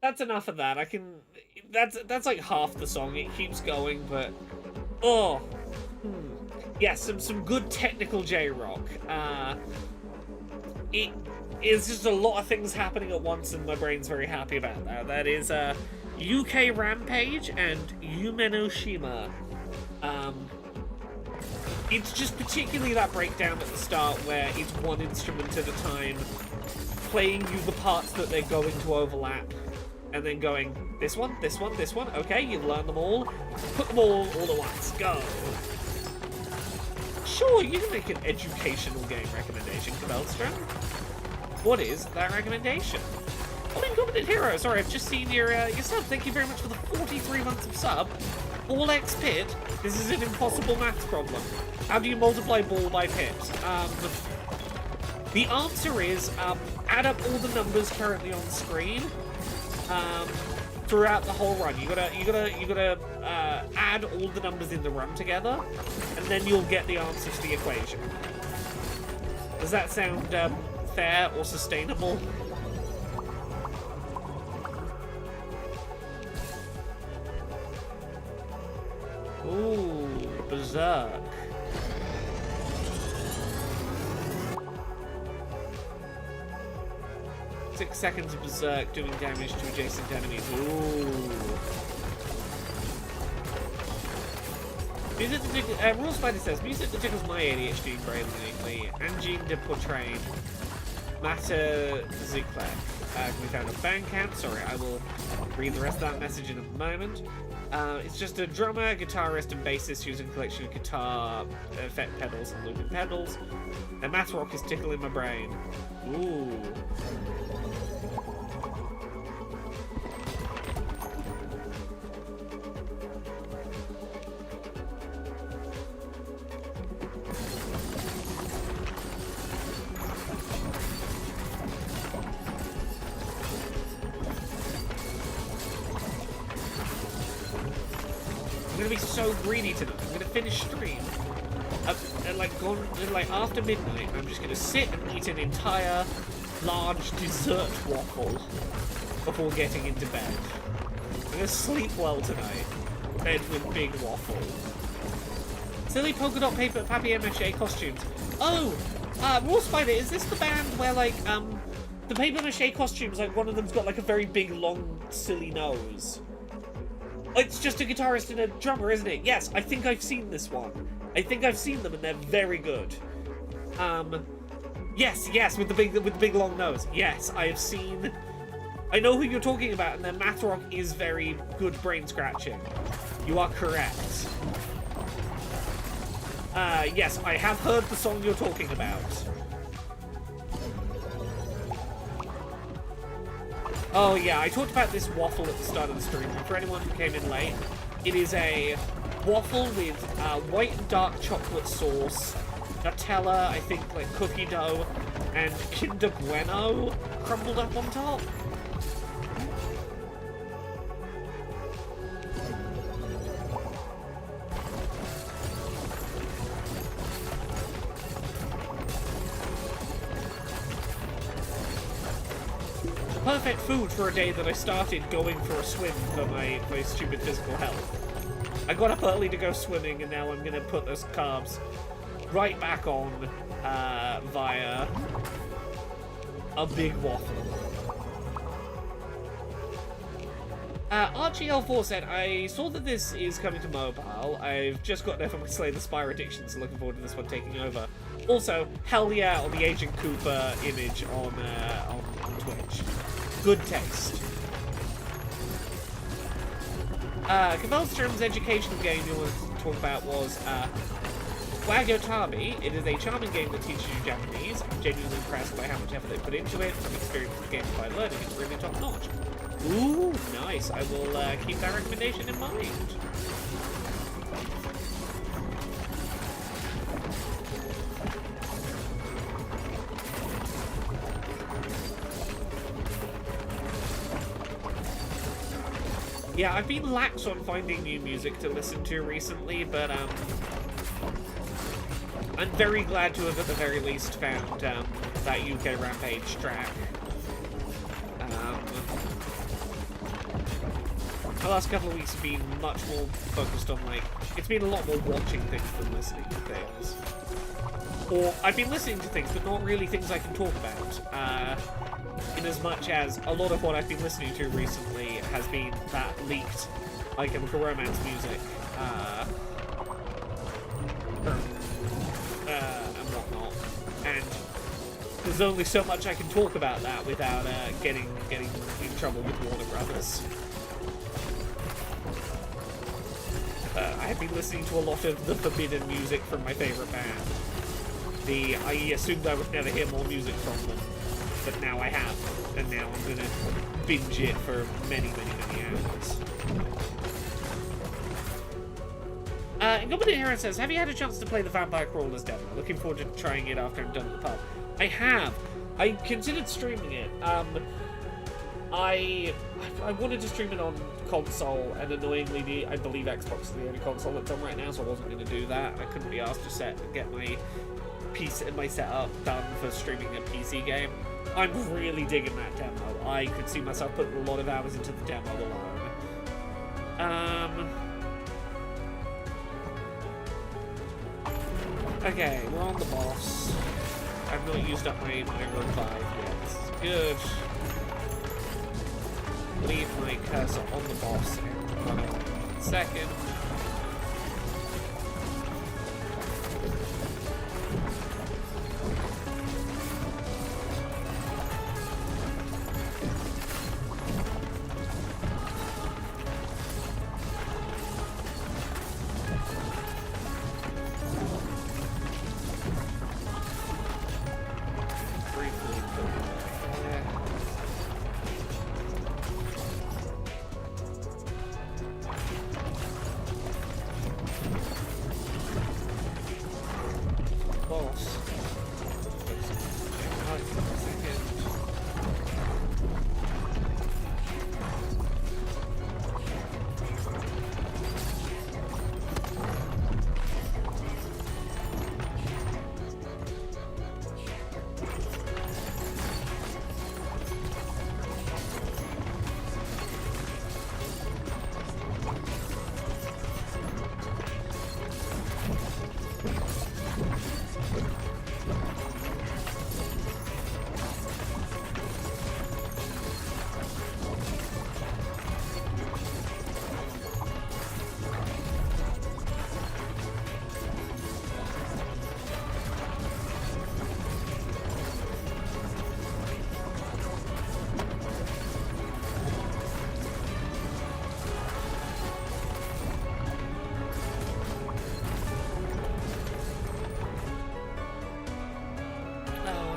That's enough of that. That's like half the song. It keeps going, but yeah, some good technical J-rock. It is just a lot of things happening at once, and my brain's very happy about that. That is UK Rampage and Yumenoshima. It's just particularly that breakdown at the start where it's one instrument at a time, playing you the parts that they're going to overlap. And then going, this one, this one, this one. Okay, you learn them all. Put them all at once. Go. Sure, you can make an educational game recommendation, Kabelstrom. What is that recommendation? Oh, Incompetent Hero. Sorry, I've just seen your sub. Thank you very much for the 43 months of sub. BallXPit. This is an impossible maths problem. How do you multiply ball by pit? The answer is add up all the numbers currently on screen. Throughout the whole run, you gotta add all the numbers in the run together, and then you'll get the answer to the equation. Does that sound fair or sustainable? Ooh, Berserk. 6 seconds of Berserk doing damage to adjacent enemies. Ooh. Music that Rule Spider says, music that tickles my ADHD brilliantly. Angine de Portrain. Matter Ziklek. Can we found a Bandcamp? Sorry, I will read the rest of that message in a moment. It's just a drummer, guitarist, and bassist using a collection of guitar effect pedals and looping pedals. And math rock is tickling my brain. Ooh. I'm gonna be so greedy tonight. I'm gonna finish stream. Like after midnight, I'm just gonna sit and eat an entire large dessert waffle before getting into bed. I'm gonna sleep well tonight. bed with big waffle. Silly polka dot paper papier-mâché costumes. Oh! Raw Spider, is this the band where, like, the papier-mâché costumes, like, one of them's got, like, a very big, long, silly nose? It's just a guitarist and a drummer, isn't it? Yes, I think I've seen this one. I think I've seen them, and they're very good. Yes, with the big long nose. Yes, I have seen. I know who you're talking about, and their math rock is very good brain scratching. You are correct. Yes, I have heard the song you're talking about. Oh yeah, I talked about this waffle at the start of the stream. For anyone who came in late, it is a waffle with white and dark chocolate sauce, Nutella, I think like cookie dough, and Kinder Bueno crumbled up on top. Perfect food for a day that I started going for a swim for my stupid physical health. I got up early to go swimming, and now I'm going to put those carbs right back on via a big waffle. RGL4 said, I saw that this is coming to mobile. I've just got there for my Slay the Spire addiction, so looking forward to this one taking over. Also, hell yeah on the Agent Cooper image on Twitch. Good taste. Cavalstrom's educational game you wanted to talk about was Wagotabi. It is a charming game that teaches you Japanese. I'm genuinely impressed by how much effort they put into it. From experience with the game by learning, it's really top notch. Ooh, nice. I will keep that recommendation in mind. Yeah, I've been lax on finding new music to listen to recently, but I'm very glad to have at the very least found that UK Rampage track. The last couple of weeks have been much more focused on, like, it's been a lot more watching things than listening to things. Or, I've been listening to things, but not really things I can talk about. In as much as a lot of what I've been listening to recently has been that leaked, like, chemical romance music, and whatnot. And there's only so much I can talk about that without getting in trouble with Warner Brothers. I have been listening to a lot of the forbidden music from my favourite band. I assumed I would never hear more music from them, but now I have, and now I'm gonna binge it for many, many, many hours. Goblin Hero says, have you had a chance to play the Vampire Crawlers demo? Looking forward to trying it after I'm done at the pub. I have. I considered streaming it. I wanted to stream it on console, and annoyingly, I believe Xbox is the only console that's on right now, so I wasn't going to do that. I couldn't be asked to get my my setup done for streaming a PC game. I'm really digging that demo. I could see myself putting a lot of hours into the demo alone. Okay, we're on the boss. I've not used up my revive yet. This is good. Leave my cursor on the boss and run away in a second.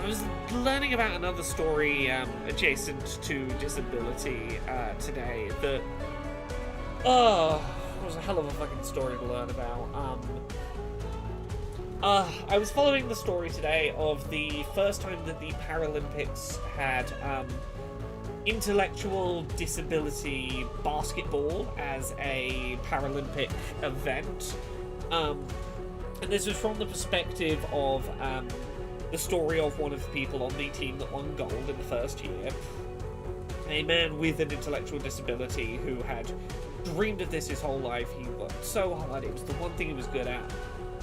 I was learning about another story adjacent to disability today that, it was a hell of a fucking story to learn about. I was following the story today of the first time that the Paralympics had intellectual disability basketball as a Paralympic event. And this was from the perspective of the story of one of the people on the team that won gold in the first year. A man with an intellectual disability who had dreamed of this his whole life. He worked so hard, it was the one thing he was good at.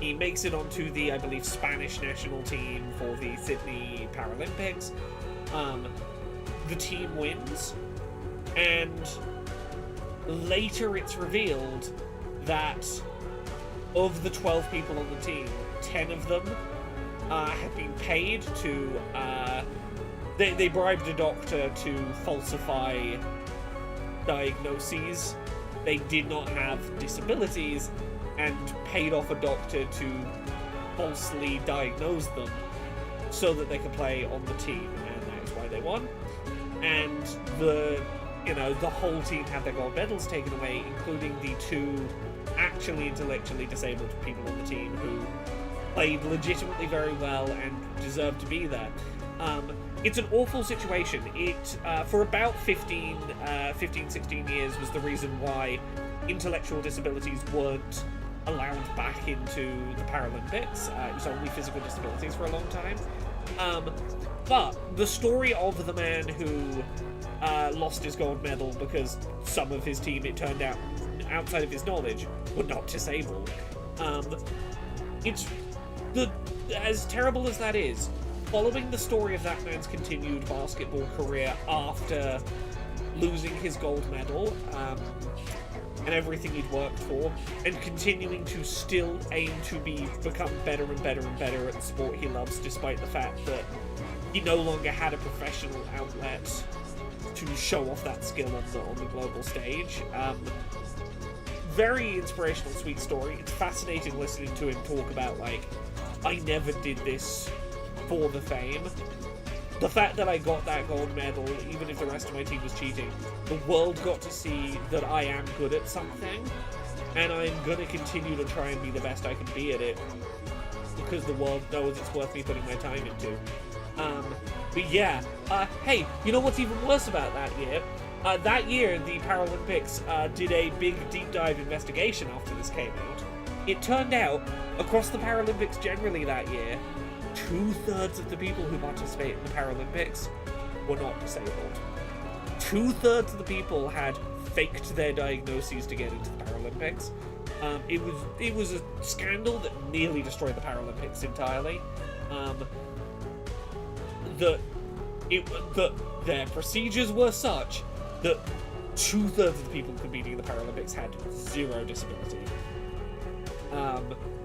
He makes it onto the, I believe, Spanish national team for the Sydney Paralympics. The team wins, and later it's revealed that of the 12 people on the team, 10 of them had been paid to... They bribed a doctor to falsify diagnoses. They did not have disabilities, and paid off a doctor to falsely diagnose them so that they could play on the team, and that is why they won. And the whole team had their gold medals taken away, including the 2 actually intellectually disabled people on the team who played legitimately very well and deserved to be there. It's an awful situation. It, for about 15, 16 years was the reason why intellectual disabilities weren't allowed back into the Paralympics. It was only physical disabilities for a long time. But the story of the man who lost his gold medal because some of his team, it turned out, outside of his knowledge, were not disabled. It's as terrible as that is, following the story of that man's continued basketball career after losing his gold medal, and everything he'd worked for, and continuing to still aim to become better and better and better at the sport he loves, despite the fact that he no longer had a professional outlet to show off that skill on the global stage. Very inspirational, sweet story. It's fascinating listening to him talk about, like, I never did this for the fame. The fact that I got that gold medal, even if the rest of my team was cheating, the world got to see that I am good at something, and I'm gonna continue to try and be the best I can be at it, because the world knows it's worth me putting my time into. But yeah, hey, you know what's even worse about that year? That year, the Paralympics did a big deep dive investigation after this came out. It turned out, across the Paralympics generally that year, 2/3 of the people who participate in the Paralympics were not disabled. 2/3 of the people had faked their diagnoses to get into the Paralympics. It was a scandal that nearly destroyed the Paralympics entirely. Their procedures were such that 2/3 of the people competing in the Paralympics had 0 disability.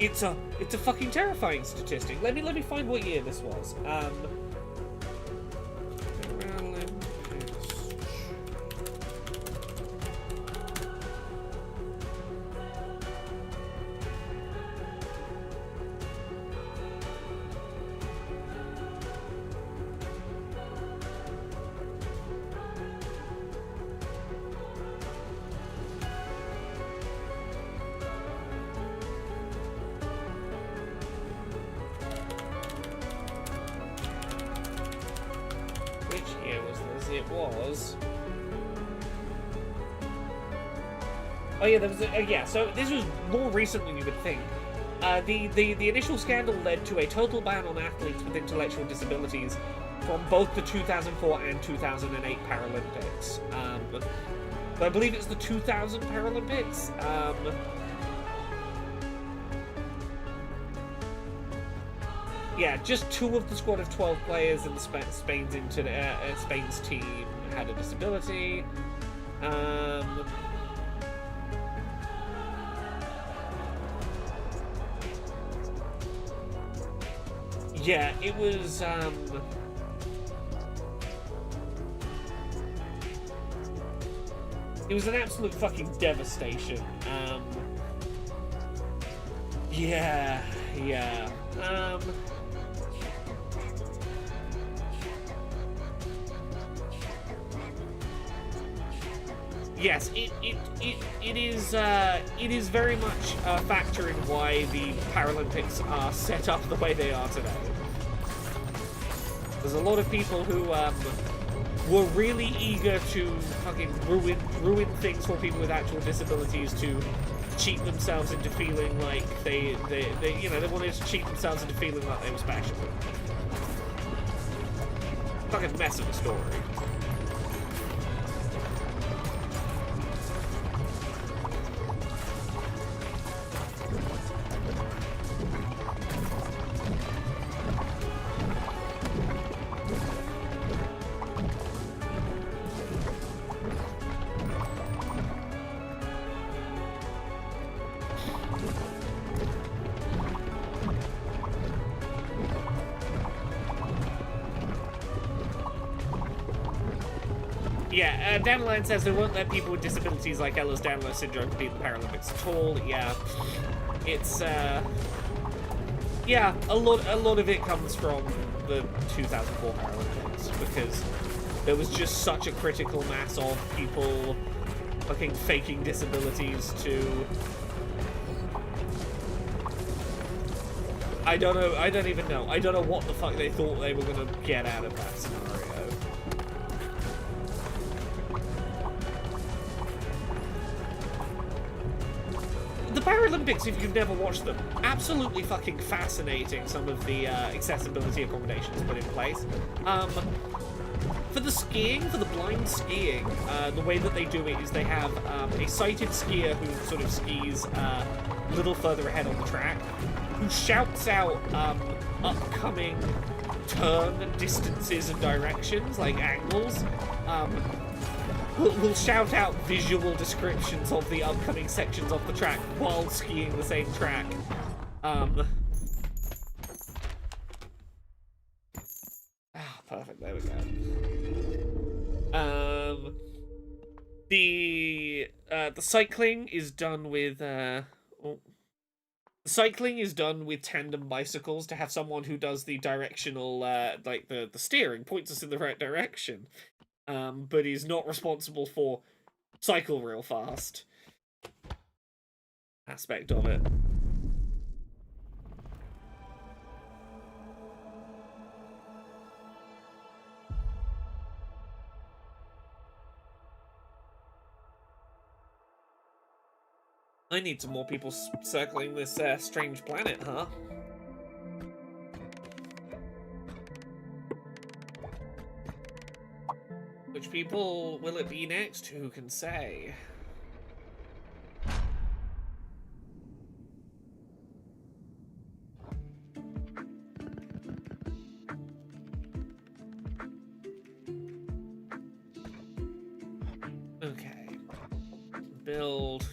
It's a fucking terrifying statistic. Let me find what year this was. It was. Oh yeah, there was so this was more recent than you would think. The initial scandal led to a total ban on athletes with intellectual disabilities from both the 2004 and 2008 Paralympics. But I believe it's the 2000 Paralympics. Yeah, just 2 of the squad of 12 players in Spain's team had a disability. Yeah, it was an absolute fucking devastation. yes, it is very much a factor in why the Paralympics are set up the way they are today. There's a lot of people who were really eager to fucking ruin things for people with actual disabilities to cheat themselves into feeling like they wanted to cheat themselves into feeling like they were special. Fucking mess of a story. Yeah, Dandelion says they won't let people with disabilities like Ehlers-Danlos syndrome compete in the Paralympics at all. Yeah, it's yeah, a lot of it comes from the 2004 Paralympics because there was just such a critical mass of people fucking faking disabilities to. I don't know. I don't even know. I don't know what the fuck they thought they were gonna get out of that scenario. The Paralympics, if you've never watched them, absolutely fucking fascinating, some of the accessibility accommodations put in place. For the skiing, for the blind skiing, the way that they do it is they have a sighted skier who sort of skis a little further ahead on the track, who shouts out upcoming turn distances and directions, like angles. We'll shout out visual descriptions of the upcoming sections of the track while skiing the same track. Perfect. There we go. The cycling is done with cycling is done with tandem bicycles to have someone who does the directional like the steering, points us in the right direction. But he's not responsible for cycle real fast aspect of it. I need some more people circling this strange planet, huh? Which people will it be next? Who can say? Okay. Build.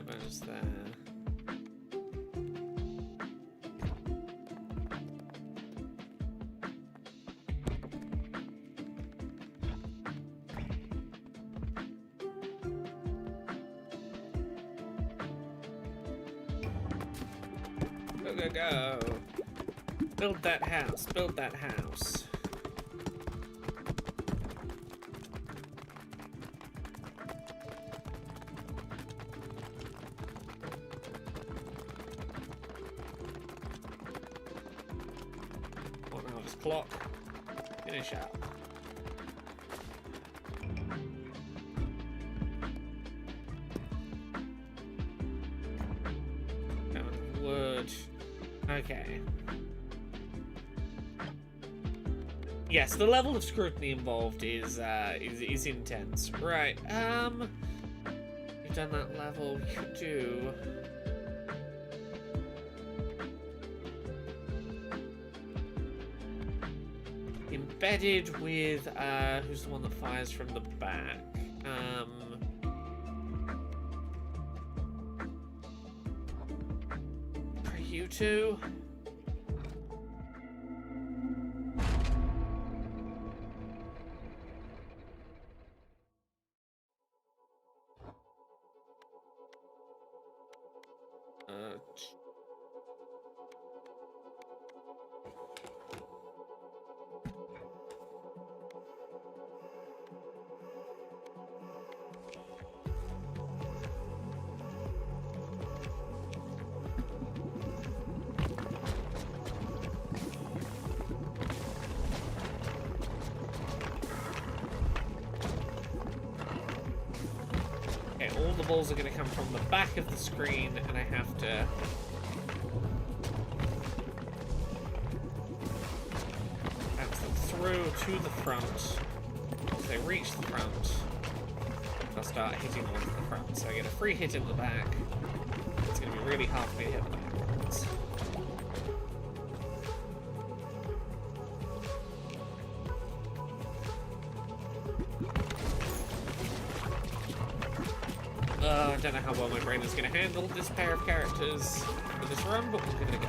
There's there. Go. Build that house. Build that house. I'll just clock. Finish up. Wood. Okay. Yes, the level of scrutiny involved is intense. Right. You've done that level. You could do. Embedded with who's the one that fires from the back? For you two. fireballs are going to come from the back of the screen, and I have to... bounce them through to the front. As they reach the front, I'll start hitting them onto the front. So I get a free hit in the back. It's going to be really hard for me to hit the back ones. I don't know how well my brain is going to handle this pair of characters for this run, but we'll give it a go.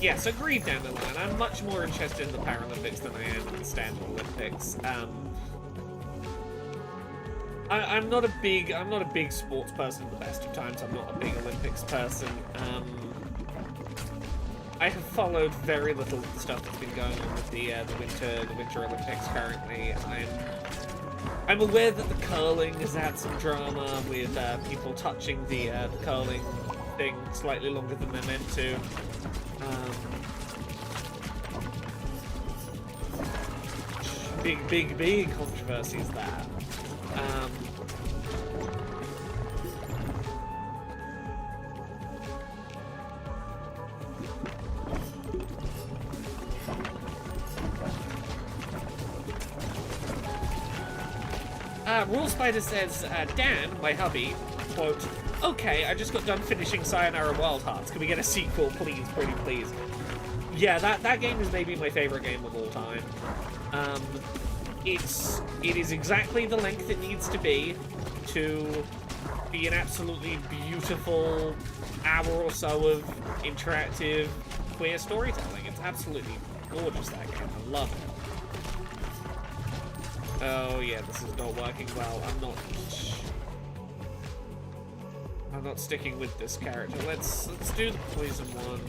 Yeah, so Grieve down the line. I'm much more interested in the Paralympics than I am in the Standard Olympics. I'm not a big sports person at the best of times. I'm not a big Olympics person. I have followed very little of the stuff that's been going on with the Winter Olympics currently. I'm aware that the curling has had some drama with people touching the curling thing slightly longer than they're meant to. Big controversies there. Rule Spider says, Dan, my hubby, quote, "Okay, I just got done finishing Sayonara Wild Hearts. Can we get a sequel, please, pretty please?" Yeah, that game is maybe my favorite game of all time. It is exactly the length it needs to be an absolutely beautiful hour or so of interactive queer storytelling. It's absolutely gorgeous, that game. I love it. Oh yeah, this is not working well. I'm not sticking with this character. Let's do the poison one.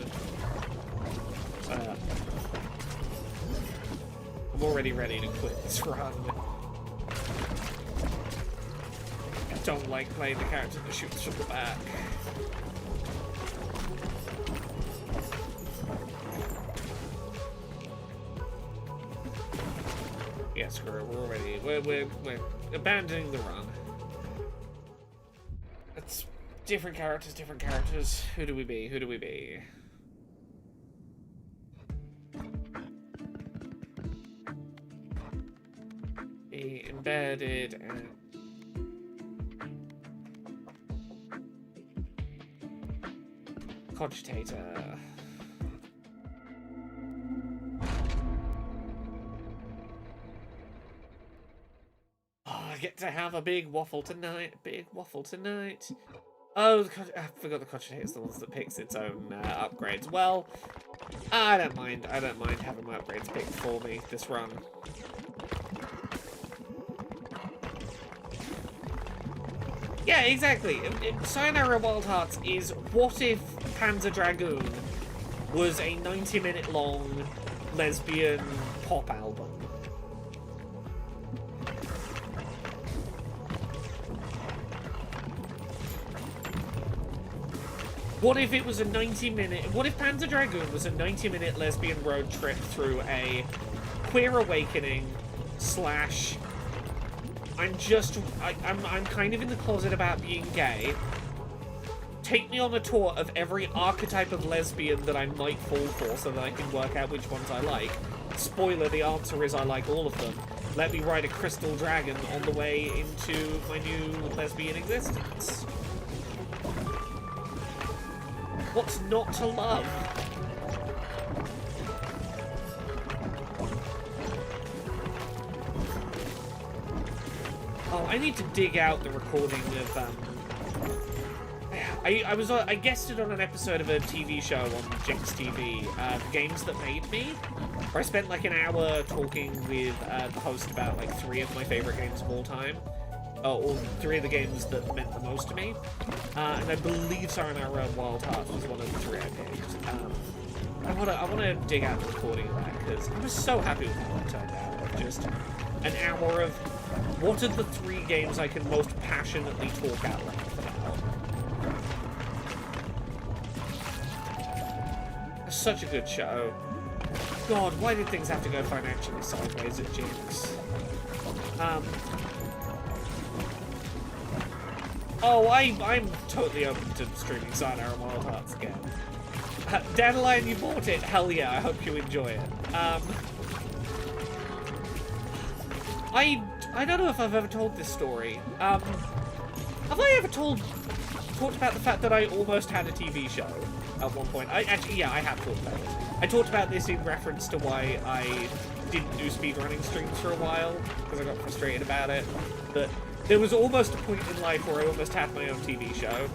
I'm already ready to quit this run. I don't like playing the character that shoots from the back. Yeah, screw it. We're already we're abandoning the run. It's different characters. Who do we be? Who do we be? Be embedded and cogitator. I get to have a big waffle tonight. Oh, I forgot the cogitator is the ones that picks its own upgrades. Well, I don't mind having my upgrades picked for me this run. Yeah, exactly. Sayonara Wild Hearts is what if Panzer Dragoon was a 90-minute long lesbian pop album. What if it was a 90-minute... What if Panzer Dragoon was a 90-minute lesbian road trip through a queer awakening / I'm kind of in the closet about being gay. Take me on a tour of every archetype of lesbian that I might fall for so that I can work out which ones I like. Spoiler, the answer is I like all of them. Let me ride a crystal dragon on the way into my new lesbian existence. What's not to love? Oh, I need to dig out the recording of, I guested on an episode of a TV show on Jinx TV, Games That Made Me, where I spent like an hour talking with the host about like 3 of my favorite games of all time. all 3 of the games that meant the most to me. And I believe Sayonara Wild Hearts was one of the 3 I picked. I wanna dig out the recording of that, because I was so happy with how it turned out. Just an hour of what are the 3 games I can most passionately talk out loud about. It's such a good show. God, why did things have to go financially sideways at Jinx? I'm totally open to streaming Sayonara Wild Hearts again. Dandelion, you bought it? Hell yeah, I hope you enjoy it. I don't know if I've ever told this story. Have I ever talked about the fact that I almost had a TV show at one point? Actually, yeah, I have talked about it. I talked about this in reference to why I didn't do speedrunning streams for a while, because I got frustrated about it. But there was almost a point in life where I almost had my own TV show.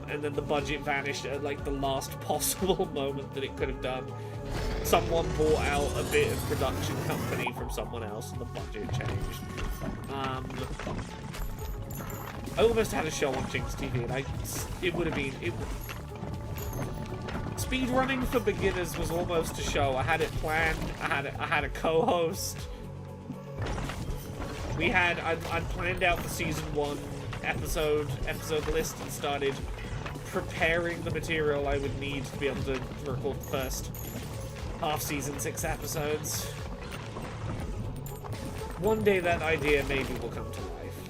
And then the budget vanished at like the last possible moment that it could have done. Someone bought out a bit of production company from someone else and the budget changed. I almost had a show on Jinx TV and it would have been... Speedrunning for beginners was almost a show. I had it planned, I had a co-host. I'd planned out the season 1 episode list and started preparing the material I would need to be able to record the first half season 6 episodes. One day that idea maybe will come to life.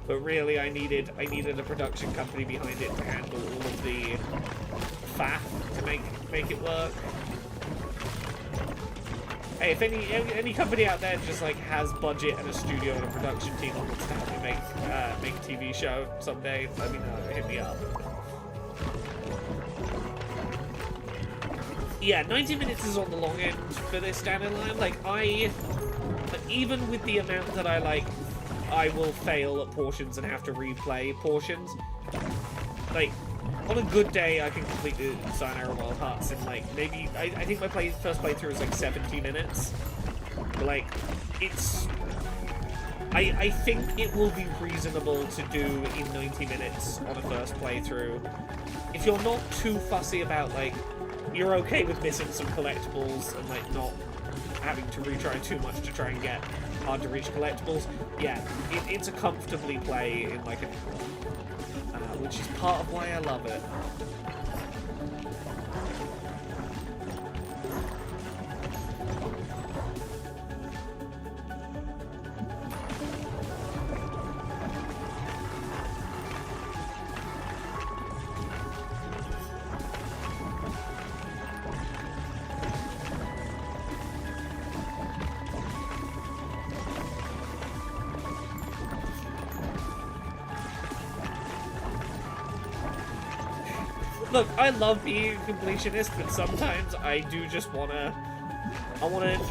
But really I needed a production company behind it to handle all of the faff to make it work. Hey, if any company out there just like has budget and a studio and a production team that wants to help me make a TV show someday, let me know. Hit me up. Yeah, 90 minutes is on the long end for this Dandelion. Like even with the amount that I will fail at portions and have to replay portions. Like, on a good day, I can complete the Sayonara Wild Hearts in, like, maybe... I think my first playthrough is, like, 70 minutes. But, like, it's... I think it will be reasonable to do in 90 minutes on a first playthrough. If you're not too fussy about, like... You're okay with missing some collectibles and, like, not having to retry too much to try and get hard-to-reach collectibles. Yeah, it's a comfortably play in, like, which is part of why I love it. Look, I love being a completionist, but sometimes I do just wanna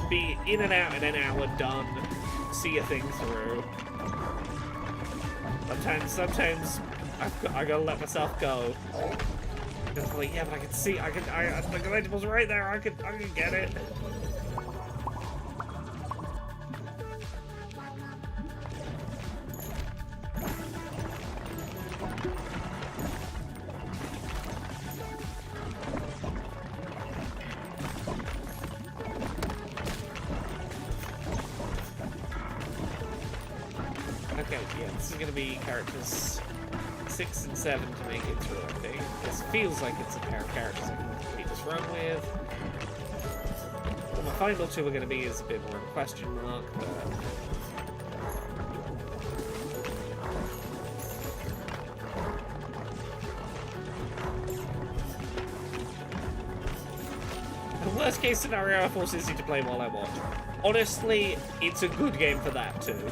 be in and out in an hour done, see a thing through. Sometimes I gotta let myself go. It's like, yeah, but I can see, the collectible's right there, I can get it. Characters 6 and 7 to make it through, I think. This feels like it's a pair of characters I can complete this run with. What my final 2 are going to be is a bit more of a question mark, but... The worst case scenario, I force Izzy to play while I watch. Honestly, it's a good game for that too.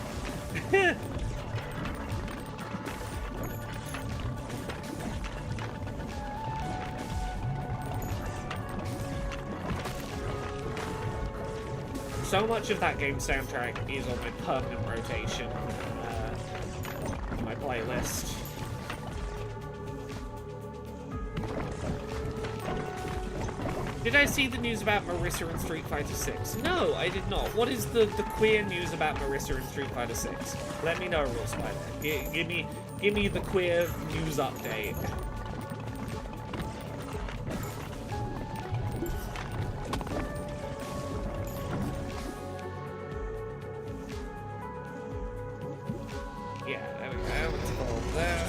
So much of that game's soundtrack is on my permanent rotation in my playlist. Did I see the news about Marissa in Street Fighter 6? No, I did not. What is the queer news about Marissa in Street Fighter 6? Let me know, Real Spider. Give me the queer news update. Yeah, there we go. Let's follow there.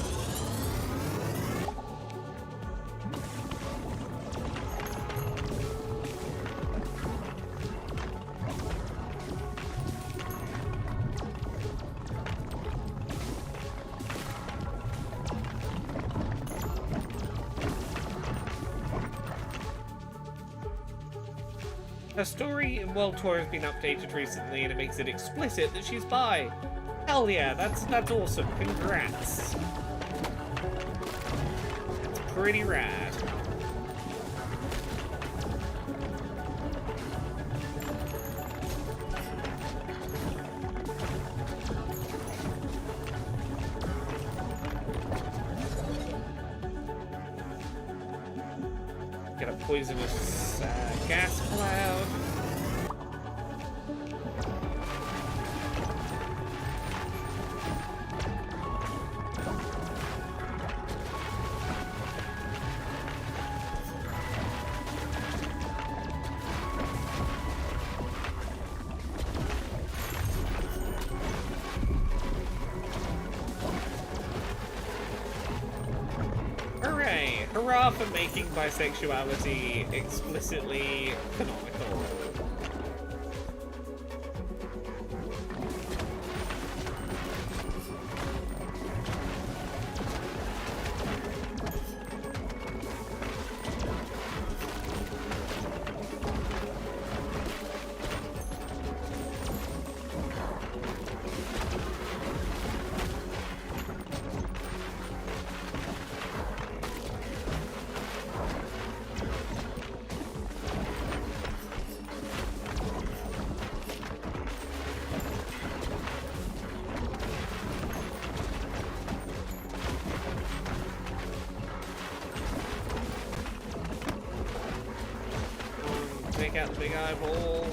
Her story in World Tour has been updated recently, and it makes it explicit that she's bi. Hell yeah, that's awesome. Congrats. It's pretty rad. Get a poisonous gas cloud. Hooray! Hurrah for making bisexuality explicitly canonical. Take out the big eyeball.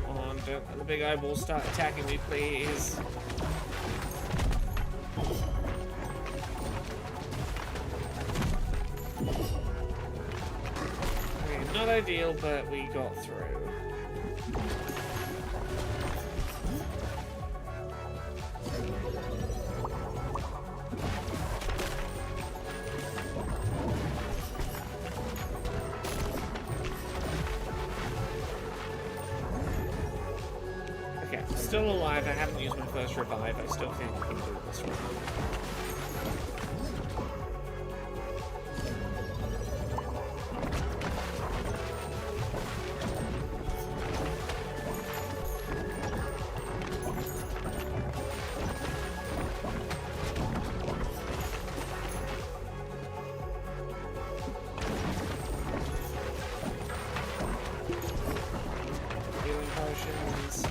Come on, don't let the big eyeball start attacking me, please. Okay, not ideal, but we got through. Still alive, I haven't used my first revive, I still think I can do this one. Healing potions.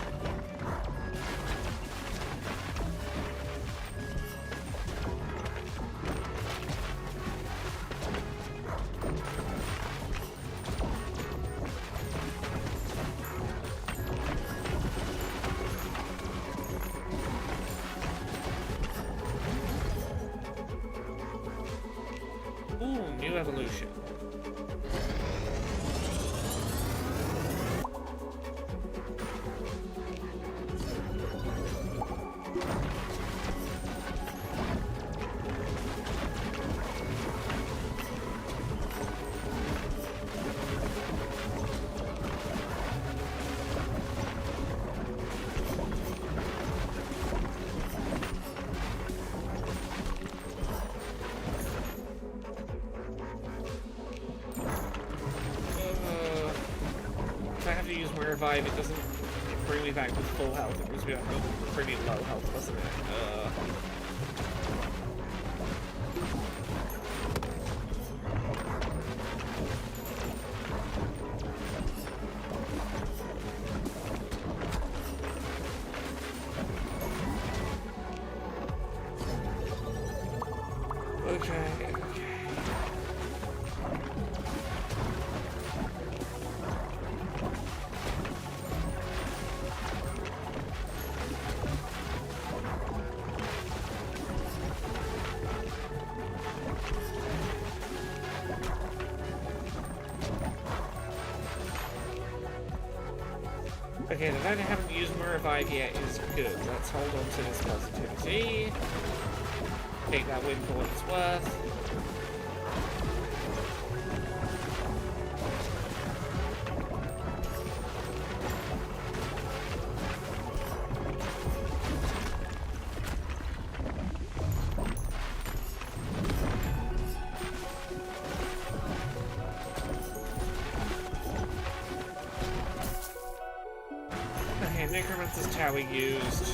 Ooh, new evolution. If I have to use my revive, it doesn't bring me back with full health. It brings me back with pretty low health, doesn't it? Okay, the fact I haven't used my revive yet is good. Let's hold on to this positivity. Take that win for what it's worth. Okay, Necromancer's Tower used.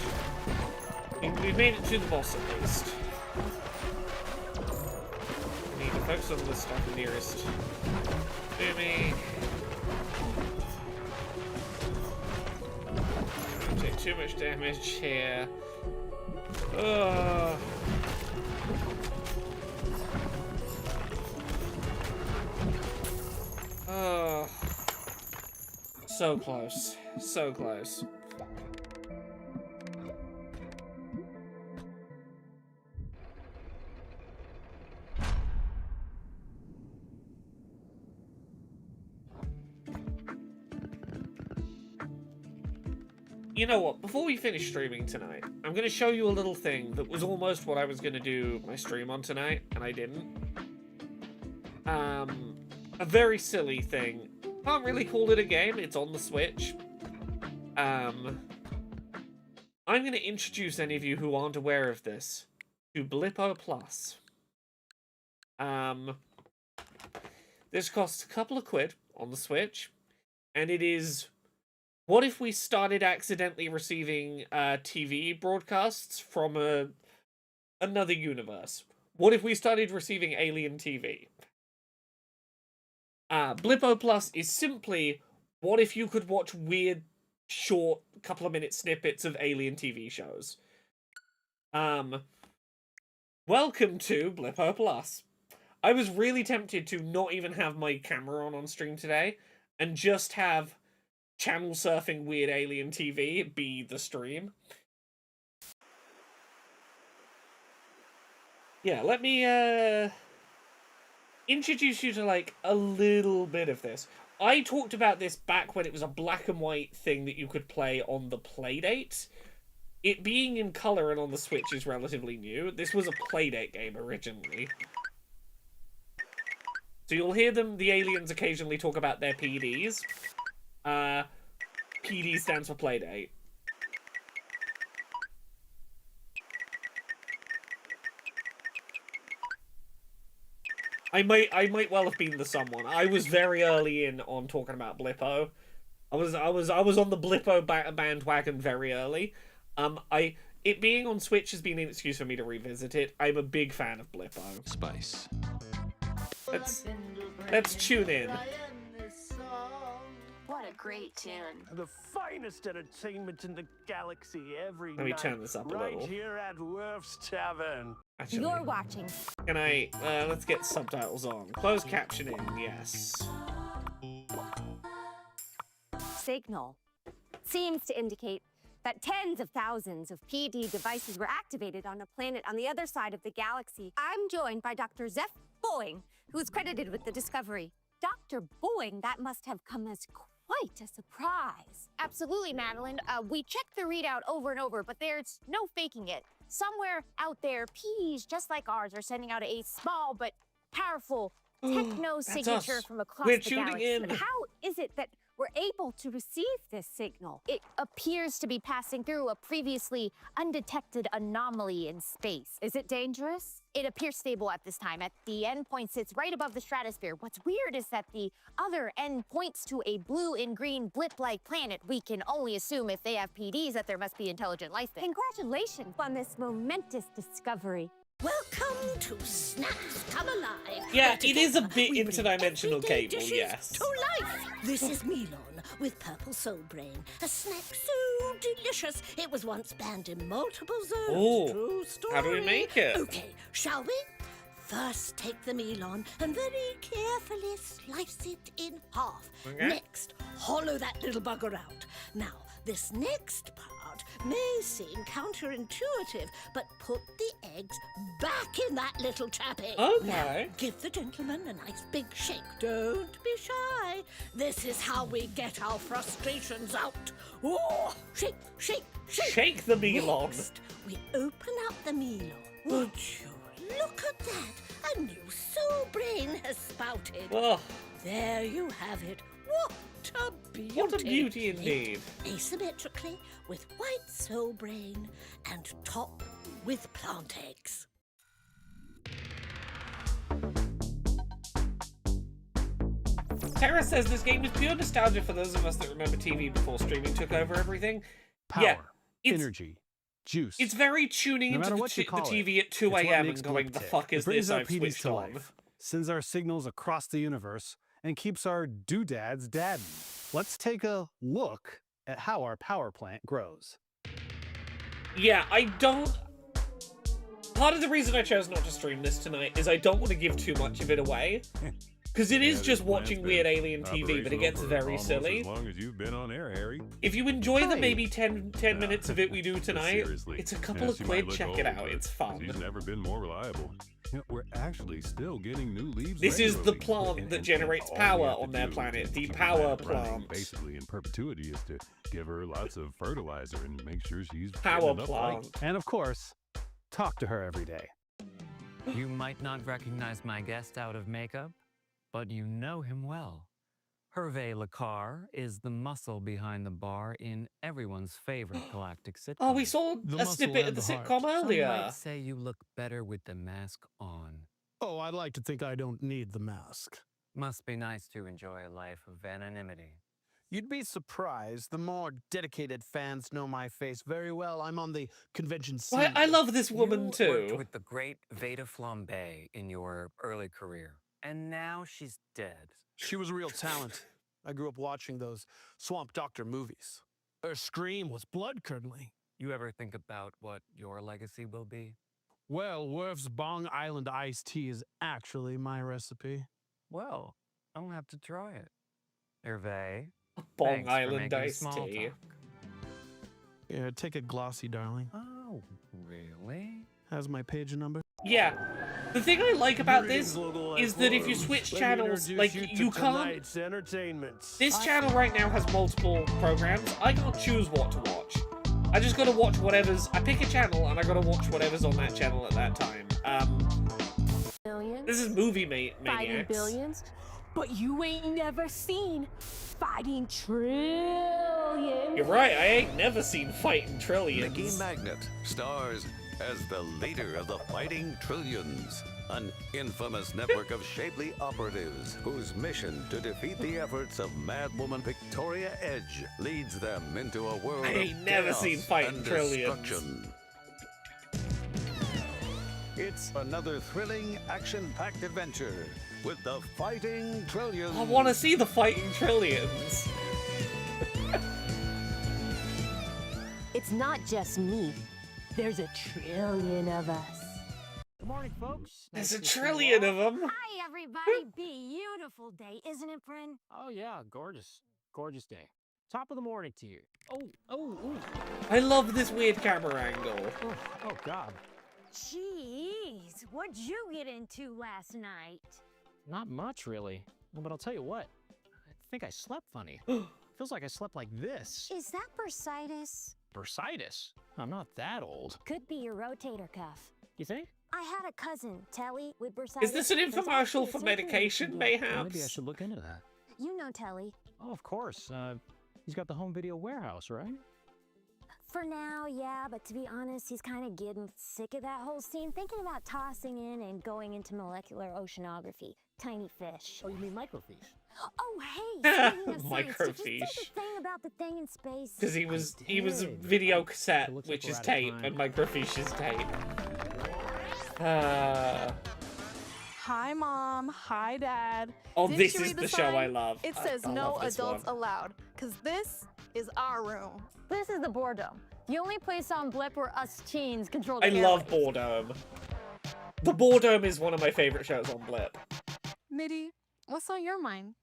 We've made it to the boss at least. We need to focus on the stuff nearest to me. Don't take too much damage here. Ugh. Oh, so close, so close. You know what, before we finish streaming tonight, I'm going to show you a little thing that was almost what I was going to do my stream on tonight, and I didn't. A very silly thing. Can't really call it a game, it's on the Switch. I'm going to introduce any of you who aren't aware of this to Blippo Plus. This costs a couple of quid on the Switch, and it is... What if we started accidentally receiving TV broadcasts from another universe? What if we started receiving alien TV? Blippo Plus is simply, what if you could watch weird, short, couple of minute snippets of alien TV shows? Welcome to Blippo Plus. I was really tempted to not even have my camera on stream today, and just have channel surfing weird alien TV be the stream. Yeah, let me introduce you to like a little bit of this. I talked about this back when it was a black and white thing that you could play on the Playdate. It being in color and on the Switch is relatively new. This was a Playdate game originally. So you'll hear the aliens occasionally talk about their PDs. PD stands for Playdate. I might well have been the someone. I was very early in on talking about Blippo. I was on the Blippo bandwagon very early. It being on Switch has been an excuse for me to revisit it. I'm a big fan of Blippo. Spice. Let's tune in. What a great tune. The finest entertainment in the galaxy every night. Let me turn this up a right little. here at Worf's Tavern. Actually, You're watching. can I, let's get subtitles on. Closed captioning, yes. Signal seems to indicate that tens of thousands of PD devices were activated on a planet on the other side of the galaxy. I'm joined by Dr. Zeph Boeing, who is credited with the discovery. Dr. Boeing, that must have come as quite a surprise. Absolutely, Madeline. We checked the readout over and over, but there's no faking it. Somewhere out there, PDs just like ours are sending out a small but powerful techno That's signature us. from across We're the tuning galaxy. in. But how is it that we're able to receive this signal? It appears to be passing through a previously undetected anomaly in space. Is it dangerous? It appears stable at this time. At the endpoint sits right above the stratosphere. What's weird is that the other end points to a blue and green blip-like planet. We can only assume if they have PDs that there must be intelligent life there. Congratulations on this momentous discovery. Welcome to Snacks Come Alive. Yeah, where it is a together bit we bring interdimensional everyday cable, dishes yes. To life. This is Milon with Purple Soul Brain, a snack so delicious it was once banned in multiple zones. Ooh, True story. how do we make it? Okay, shall we? First, take the melon and very carefully slice it in half. Okay. Next, hollow that little bugger out. Now, this next part may seem counterintuitive, but put the eggs back in that little chappy. Okay. Now, give the gentleman a nice big shake. Don't be shy. This is how we get our frustrations out. Oh, shake, shake, shake. Shake the melon. Next, we open up the melon. Would you look at that? A new soul brain has spouted. Oh, There you have it. What a beauty. what a beauty indeed. Asymmetrically with white soul brain and topped with plant eggs. Tara says this game is pure nostalgia for those of us that remember TV before streaming took over everything. Power, Yeah, it's- energy, juice. It's very tuning No into matter the, what you the call it, TV at 2 it's what a.m. makes and going, Blip the tick. fuck is It brings this our I've PDs switched to on? life, sends our signals across the universe, and keeps our doodads dadding. Let's take a look at how our power plant grows. Yeah, I don't... Part of the reason I chose not to stream this tonight is I don't want to give too much of it away. Because it is just watching weird alien TV, but it gets very silly. As long as you've been on air, Harry. If you enjoy the Hi. maybe 10 minutes of it we do tonight, Seriously. it's a couple Yes, of you might quid, look check it old, out, but it's fun. He's never been more reliable. You know, we're actually still getting new leaves. This is the regularly. plant that And generates all we power have to on their do planet, to the keep power that running plant. Basically in perpetuity is to give her lots of fertilizer and make sure she's Power getting enough light. plant. And of course, talk to her every day. You might not recognize my guest out of makeup, but you know him well. Hervé Lecar is the muscle behind the bar in everyone's favorite galactic sitcom. Oh, we saw The a muscle snippet of and the the heart. sitcom Some earlier. might say you look better with the mask on. Oh, I'd like to think I don't need the mask. Must be nice to enjoy a life of anonymity. You'd be surprised. The more dedicated fans know my face very well. I'm on the convention scene. I love this woman you too. worked with the great Veda Flambe in your early career, and now she's dead. She was a real talent. I grew up watching those Swamp Doctor movies. Her scream was blood-curdling. You ever think about what your legacy will be? Well, Worf's Bong Island iced tea is actually my recipe. Well, I'll have to try it. Hervé, Bong thanks for Island making iced small tea. talk. Yeah, take it glossy, darling. Oh, really? Has my page number. Yeah. The thing I like about this Greetings, local is that if you worms. switch Let me channels, introduce like, to you can't... tonight's entertainment. This channel right now has multiple programs. I can't choose what to watch. I just gotta watch whatever's... I pick a channel and I gotta watch whatever's on that channel at that time. Billions, This is Movie fighting Maniacs. billions, but you ain't never seen fighting trillions. You're right, I ain't never seen Fighting Mickey Trillions. Magnet stars as the leader of the Fighting Trillions, an infamous network of shapely operatives whose mission to defeat the efforts of Madwoman Victoria Edge leads them into a world I of ain't never chaos seen Fighting and Trillions. destruction. It's another thrilling, action-packed adventure with the Fighting Trillions. I want to see the Fighting Trillions. It's not just me. There's a trillion of us. Good morning, folks. There's Nice a to see you trillion all. of them. Hi, everybody. Beautiful day, isn't it, friend? Oh yeah, gorgeous, gorgeous day. Top of the morning to you. Oh. I love this weird camera angle. Oh God. Jeez, what'd you get into last night? Not much, really. Well, but I'll tell you what. I think I slept funny. Feels like I slept like this. Is that bursitis? Bursitis? I'm not that old. Could be your rotator cuff. You think? I had a cousin, Telly, with bursitis. Is this an There's infomercial actually a for surgery medication, you can get. Well, maybe I mayhaps? should look into that. You know Telly. Oh, of course. He's got the home video warehouse, right? For now, yeah, but to be honest, he's kind of getting sick of that whole scene, thinking about tossing in and going into molecular oceanography. Tiny fish. Oh, you mean microfiche? Oh, hey, speaking of science, did you see Microfiche. the thing about the thing in space? Because he was a did. video cassette, It looks like which we're is out of tape, time. and microfiche is tape. Hi, Mom. Hi, Dad. Oh, Didn't this you is read the the show I sign? love. It I- says I no love this adults one. allowed, because this is our room. This is the boredom. The only place on Blip where us teens control I the love airwaves. boredom. The Boredom is one of my favorite shows on Blip. Mitty, what's on your mind?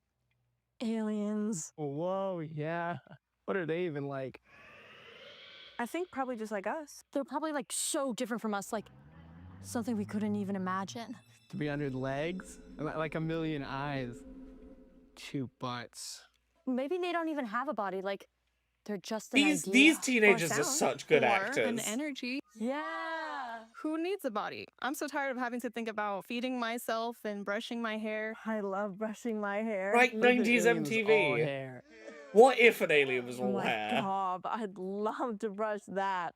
Aliens. Whoa, yeah. What are they even like? I think probably just like us. They're probably like so different from us, like something we couldn't even imagine. 300 legs? Like a million eyes. 2 butts. Maybe they don't even have a body, like they're just an These idea. teenagers are such good Or actors. an energy. Yeah. Who needs a body? I'm so tired of having to think about feeding myself and brushing my hair. I love brushing my hair. Right, What if 90s the alien was all MTV. hair? What if an alien was Oh all my hair? God, I'd love to brush that.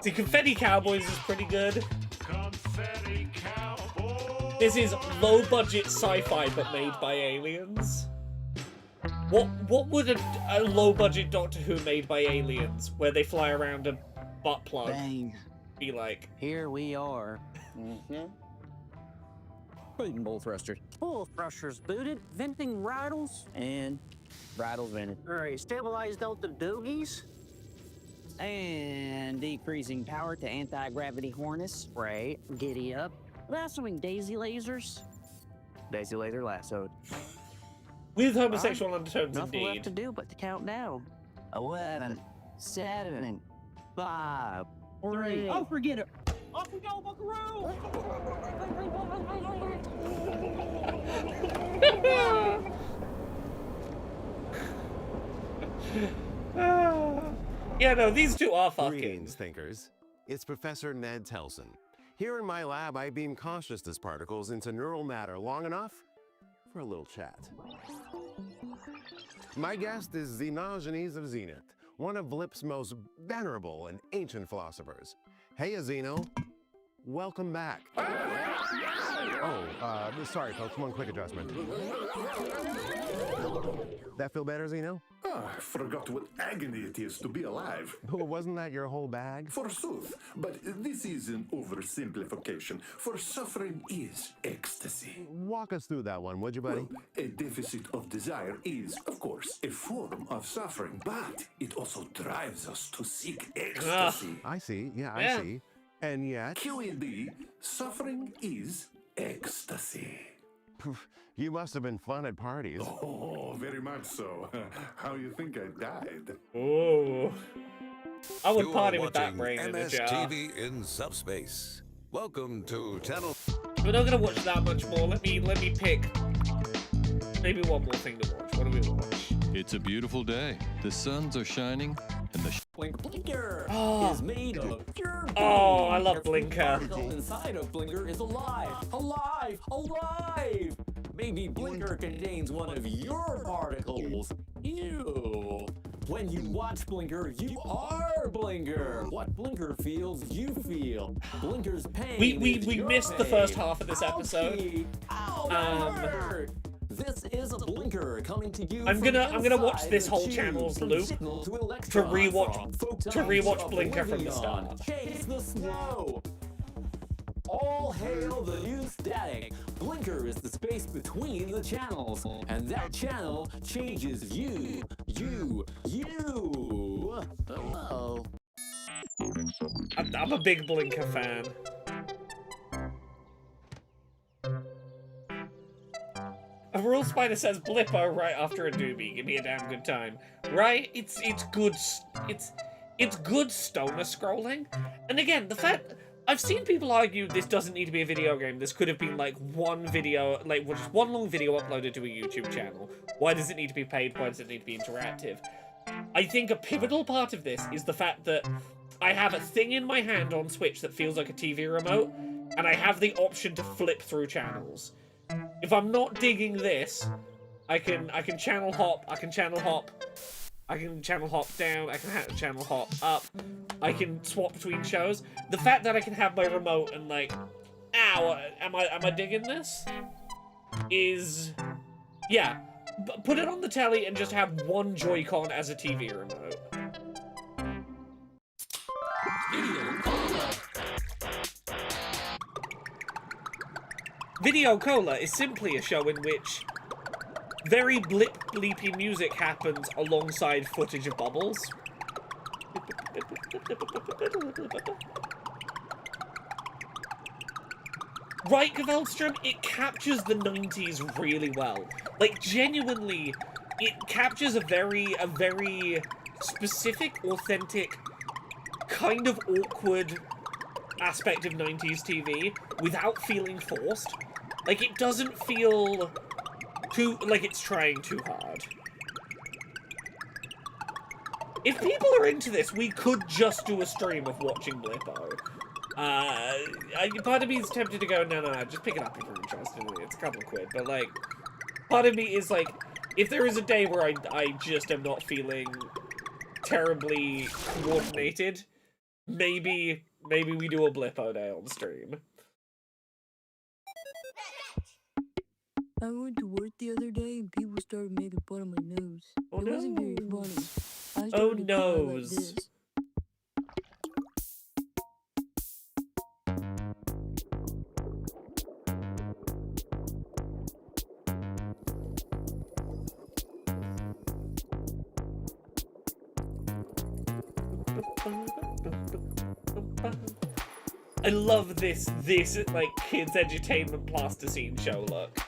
The Confetti Cowboys is pretty good. Confetti Cowboy. This is low-budget sci-fi but made by aliens. What would a low-budget Doctor Who made by aliens, where they fly around a butt plug, Bang. be like? Here we are. Booting bull thrusters. Bull thrusters booted, venting rattles, and rattles vented. All right, stabilized delta doogies. And decreasing power to anti-gravity harness. Right, giddy up. Lassoing daisy lasers. Daisy laser lassoed. With homosexual undertones, Nothing indeed. left to do but to count down. 11, 7, 5, 3. Oh, forget it. Off we go, Buckaroo! Yeah, no, these two are fucking. Greetings, thinkers. It's Professor Ned Telson. Here in my lab, I beam consciousness particles into neural matter long enough for a little chat. My guest is Xenogenes of Zenith, one of Blip's most venerable and ancient philosophers. Hey, Zeno. Welcome back. Oh, sorry, folks. One quick adjustment. That feel better, Zeno? Oh, I forgot what agony it is to be alive. Wasn't that your whole bag? Forsooth, but this is an oversimplification, for suffering is ecstasy. Walk us through that one, would you, buddy? Well, a deficit of desire is, of course, a form of suffering, but it also drives us to seek ecstasy. I see. Yeah, I see. And yet... QED, suffering is ecstasy. You must have been fun at parties. Oh, very much so. How you think I died? Oh. I would You party are with that watching brain in a jar. MSTV in subspace. Welcome to channel. We're not gonna watch that much more. Let me pick maybe one more thing to watch. What do we watch? It's a beautiful day. The suns are shining, and the Blinker Oh. is made of pure Oh, I beam. love Every Blinker. particle inside of Blinker is alive, alive, alive. Maybe Blinker contains one of your particles. Ew. When you watch Blinker, you are Blinker. What Blinker feels, you feel. Blinker's pain. We is your missed the pain. first half of this episode. Ouchie. Ow, that hurt. This is a Blinker coming to you. I'm from gonna watch inside this the whole tube, channel's from loop signal to to electron, rewatch from to photons rewatch Blinker from the oblivion. start. Chase the snow. All hail the new static. Blinker is the space between the channels, and that channel changes you. Hello. I'm a big Blinker fan. A Rule Spider says Blippo right after a doobie. Give me a damn good time. Right? It's good. It's good stoner scrolling. And again, the fact I've seen people argue this doesn't need to be a video game. This could have been like one video, like just one long video uploaded to a YouTube channel. Why does it need to be paid? Why does it need to be interactive? I think a pivotal part of this is the fact that I have a thing in my hand on Switch that feels like a TV remote, and I have the option to flip through channels. If I'm not digging this, I can channel hop, I can channel hop down, I can channel hop up, I can swap between shows. The fact that I can have my remote and like, ow, am I digging this? Is, yeah. Put it on the telly and just have one Joy-Con as a TV remote. Video Cola is simply a show in which very bleepy music happens alongside footage of bubbles. Right, Kveldstrom, it captures the 90s really well. Like, genuinely, it captures a very specific, authentic, kind of awkward aspect of 90s TV without feeling forced. Like, it doesn't feel too, like it's trying too hard. If people are into this, we could just do a stream of watching Blippo. Part of me is tempted to go, no, just pick it up if you're interested in it. It's a couple of quid, but, like, part of me is, like, if there is a day where I just am not feeling terribly coordinated, maybe we do a Blippo day on stream. I went to work the other day and people started making fun of my nose. Oh, it wasn't very funny. I Oh, started to cry like nose. this. I love this like kids edutainment plasticine show look.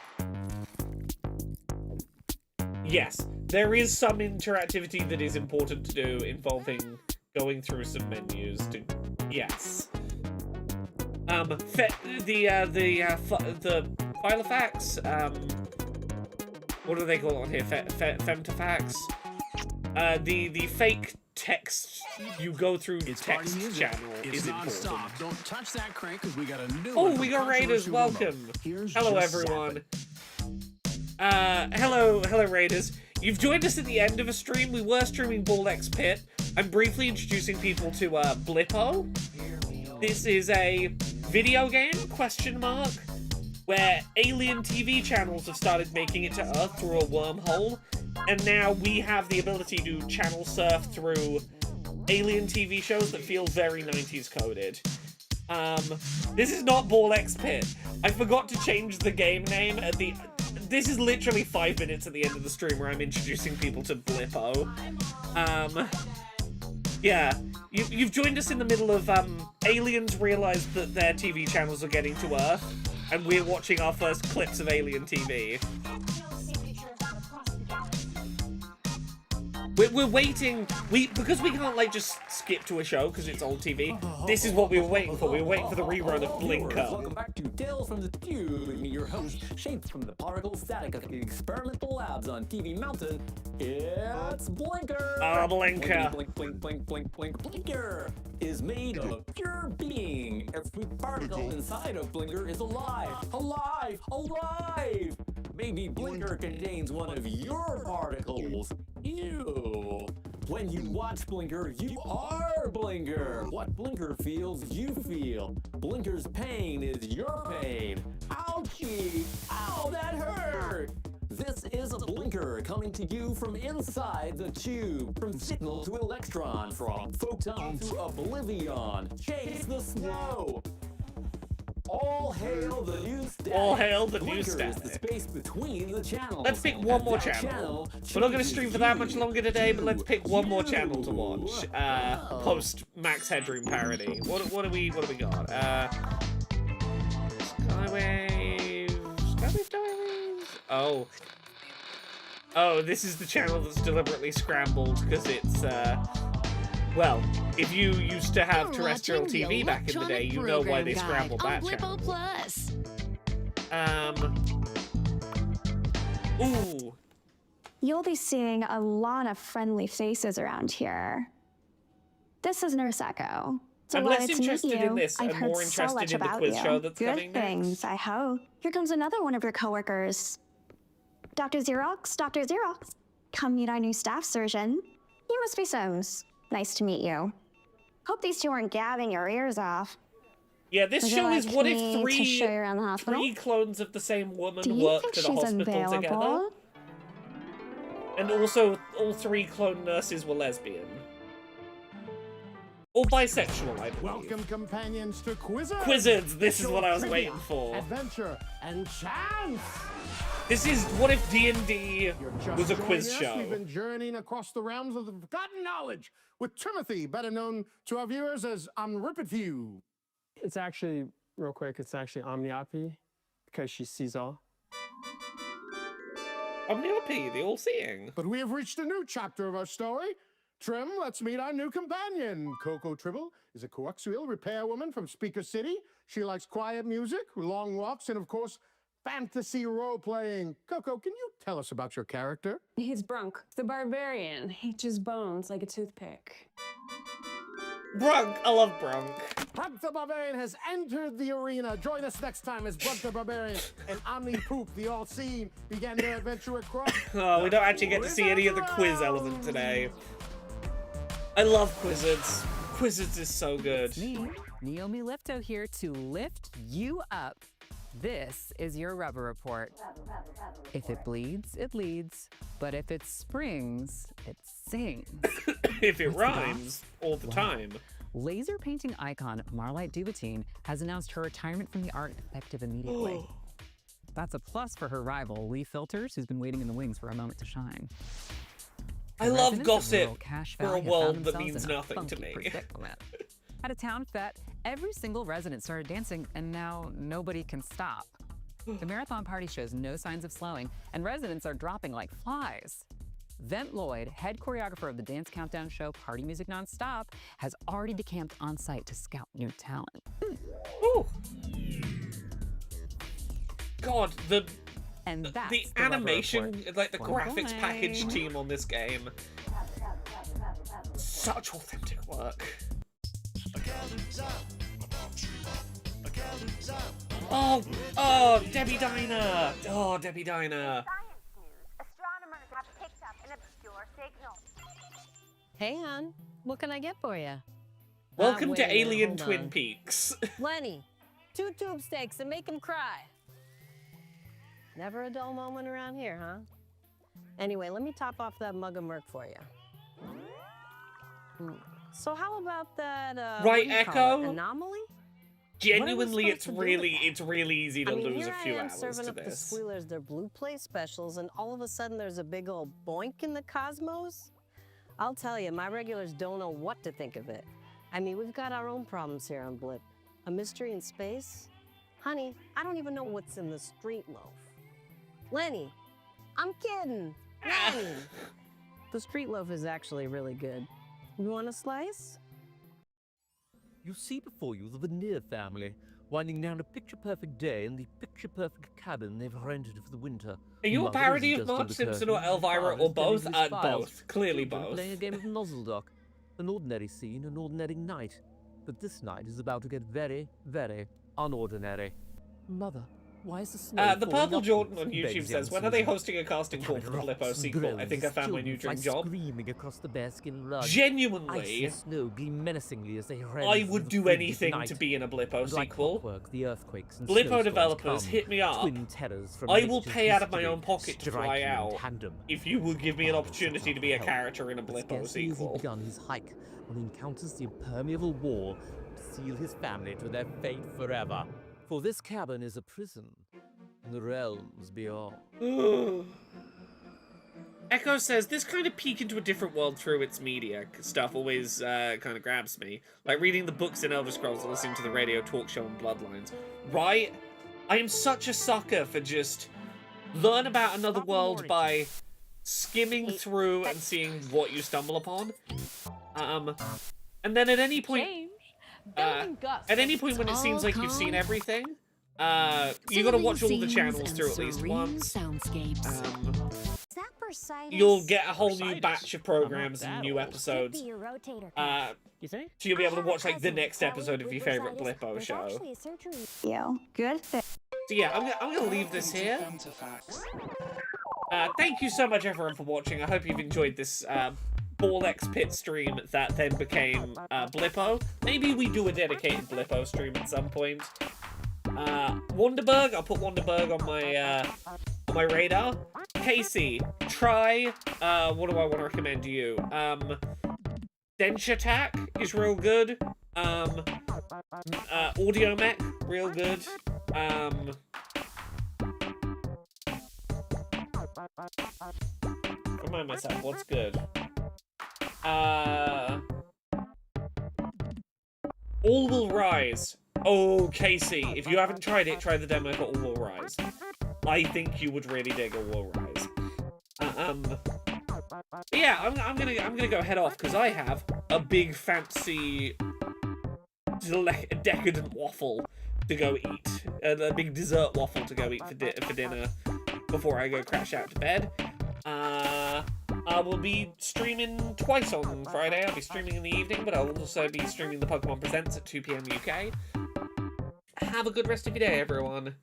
Yes, there is some interactivity that is important to do involving going through some menus to yes. The Filofax, what do they call it here? Femtofax? The fake text you go through text channel is important. Don't touch that crank because we got a new Oh, we got Raiders, welcome. Hello everyone. Hello Raiders. You've joined us at the end of a stream. We were streaming BallXPit. I'm briefly introducing people to Blippo. This is a video game, question mark, where alien TV channels have started making it to Earth through a wormhole, and now we have the ability to channel surf through alien TV shows that feel very 90s coded. This is not BallXPit. I forgot to change the game name at the... This is literally 5 minutes at the end of the stream where I'm introducing people to Blippo. Yeah, you've joined us in the middle of, aliens realized that their TV channels are getting to Earth, and we're watching our first clips of alien TV. We're waiting, because we can't, like, just skip to a show because it's old TV. This is what we were waiting for. We were waiting for the rerun of Blinker. Welcome back to Tales from the Tube with me, your host, shaped from the particle static of the experimental labs on TV Mountain. It's Blinker! Blinker. Blink. Blinker is made of pure being. Every particle inside of Blinker is alive. Alive! Maybe Blinker contains one of your particles. Ew. When you watch Blinker, you are Blinker. What Blinker feels, you feel. Blinker's pain is your pain. Ouchie! Ow, that hurt! This is a Blinker coming to you from inside the tube. From signal to electron, from photon to oblivion. Chase the snow! All hail the new static. All hail the new Blinker static. is the space between the channels. Let's pick one more channel. We're not going to stream for that much longer today, but let's pick one more channel to watch. Post Max Headroom parody. What do we got? Skywave. Oh, this is the channel that's deliberately scrambled because it's well, if you used to have terrestrial TV back in the day, you know why they scrambled that channel. Ooh. You'll be seeing a lot of friendly faces around here. This is Nurse Echo. I'm less Delighted to meet interested in you. this and I've heard more so interested much in the about quiz you. show that's Good coming things, next. I hope. Here comes another one of your coworkers. Dr. Xerox. Come meet our new staff surgeon. You must be Soames. Nice to meet you. Hope these two aren't gabbing your ears off. Yeah, this Would you show is like what me if to show you around the hospital? three clones of the same woman Do you worked think at a she's hospital together. available? And also, all three clone nurses were lesbian. Or bisexual, I believe. Welcome, companions, to Quizzards. Quizzards, this is what I was Trivia, waiting for. Adventure and chance. This is what if D&D Just was a joining quiz us, show. We've been journeying across the realms of the forgotten knowledge with Timothy, better known to our viewers as Omnipotent. It's actually, real quick, it's actually Omniopy because she sees all. Omniopy, the all-seeing. But we have reached a new chapter of our story. Trim, let's meet our new companion. Coco Tribble is a coaxial repairwoman from Speaker City. She likes quiet music, long walks, and of course, fantasy role-playing. Coco, can you tell us about your character? He's Brunk, the barbarian. He chews bones like a toothpick. Brunk, I love Brunk. Brunk the Barbarian has entered the arena. Join us next time as Brunk the Barbarian and Omni Poop, the all-seeing, began their adventure across. Oh, we don't actually get to see any of the quiz element today. I love Quizzards. Quizzards is so good. Me, Naomi Lifto here to lift you up. This is your rubber report. If it bleeds, it leads. But if it springs, it sings. If it rhymes all the time. Laser painting icon Marlite Dubatine has announced her retirement from the art effective immediately. That's a plus for her rival, Lee Filters, who's been waiting in the wings for a moment to shine. I love Residents of gossip rural Cache for a Valley have world found that themselves means in a nothing to funky me. predicament. At a town fete, every single resident started dancing, and now nobody can stop. The marathon party shows no signs of slowing, and residents are dropping like flies. Vent Lloyd, head choreographer of the dance countdown show Party Music Nonstop, has already decamped on site to scout new talent. Ooh. God, the that's the the rubber animation, report. like the One graphics point. package team on this game, such authentic work. Oh, Debbie Diner. Oh, Debbie Diner. Astronomers have picked up an obscure signal. Hey, hon. What can I get for you? Welcome wait to a minute, Alien hold Twin on. Peaks. Lenny, 2 tube steaks and make him cry. Never a dull moment around here, huh? Anyway, let me top off that mug of Merc for you. So how about that, Right, what do you call it, Echo? anomaly? Genuinely, What are we it's supposed to do with it's really easy to I mean, lose here a few I am hours serving to up the this. squealers their blue play specials, and all of a sudden there's a big old boink in the cosmos? I'll tell you, my regulars don't know what to think of it. I mean, we've got our own problems here on Blip. A mystery in space? Honey, I don't even know what's in the street loaf. Lenny, I'm kidding. Lenny. The street loaf is actually really good. You want a slice? You see before you the Veneer family, winding down a picture-perfect day in the picture-perfect cabin they've rented for the winter. Are you a Mother parody is of just Marge under Simpson curtain, or Elvira father or is tending both? to his files, Both. Clearly children both. playing a game of Nozzledock. An ordinary scene, an ordinary night. But this night is about to get very, very unordinary. Mother, why is the snow The falling Purple upwards? Jordan on Begs YouTube young says, when are they Susan. hosting a casting call for the Cabin Blippo rocks and sequel? I groans think I as found my children new dream fly job. Screaming across the bearskin rug. Genuinely, Ice and snow gleam menacingly as they I rend would the do fringe of anything night. to be in a Blippo And like sequel. clockwork, the earthquakes and Blippo snowstorms developers, come, hit me up. twin terrors from I will nature's pay out of my history, own pocket to fly striking in out tandem. if you will give me an opportunity to be a character in a Blippo Scarcely has he sequel. begun his hike when he encounters the impermeable wall to seal his family to their fate forever. For this cabin is a prison in the realms beyond. Echo says, this kind of peek into a different world through its media stuff always kind of grabs me. Like reading the books in Elder Scrolls or listening to the radio talk show on Bloodlines. Right? I am such a sucker for just learn about another world by skimming through and seeing what you stumble upon. And then at any point... at any point when it seems like you've seen everything, you gotta watch all the channels through at least once. You'll get a whole new batch of programs and new episodes. So you'll be able to watch like the next episode of your favorite Blippo show. You. Good thing. So yeah, I'm gonna leave this here. Thank you so much everyone for watching. I hope you've enjoyed this BallXPit stream that then became Blippo. Maybe we do a dedicated Blippo stream at some point. Wonderberg, I'll put Wonderberg on my radar. Casey, try, what do I want to recommend to you? Dench Attack is real good. Audio Mech, real good. Remind myself, what's good? All Will Rise. Oh, Casey, if you haven't tried it, try the demo for All Will Rise. I think you would really dig All Will Rise. But yeah, I'm gonna go head off because I have a big fancy decadent waffle to go eat, a big dessert waffle to go eat for dinner before I go crash out to bed. I will be streaming twice on Friday. I'll be streaming in the evening, but I'll also be streaming the Pokemon Presents at 2 PM UK. Have a good rest of your day, everyone.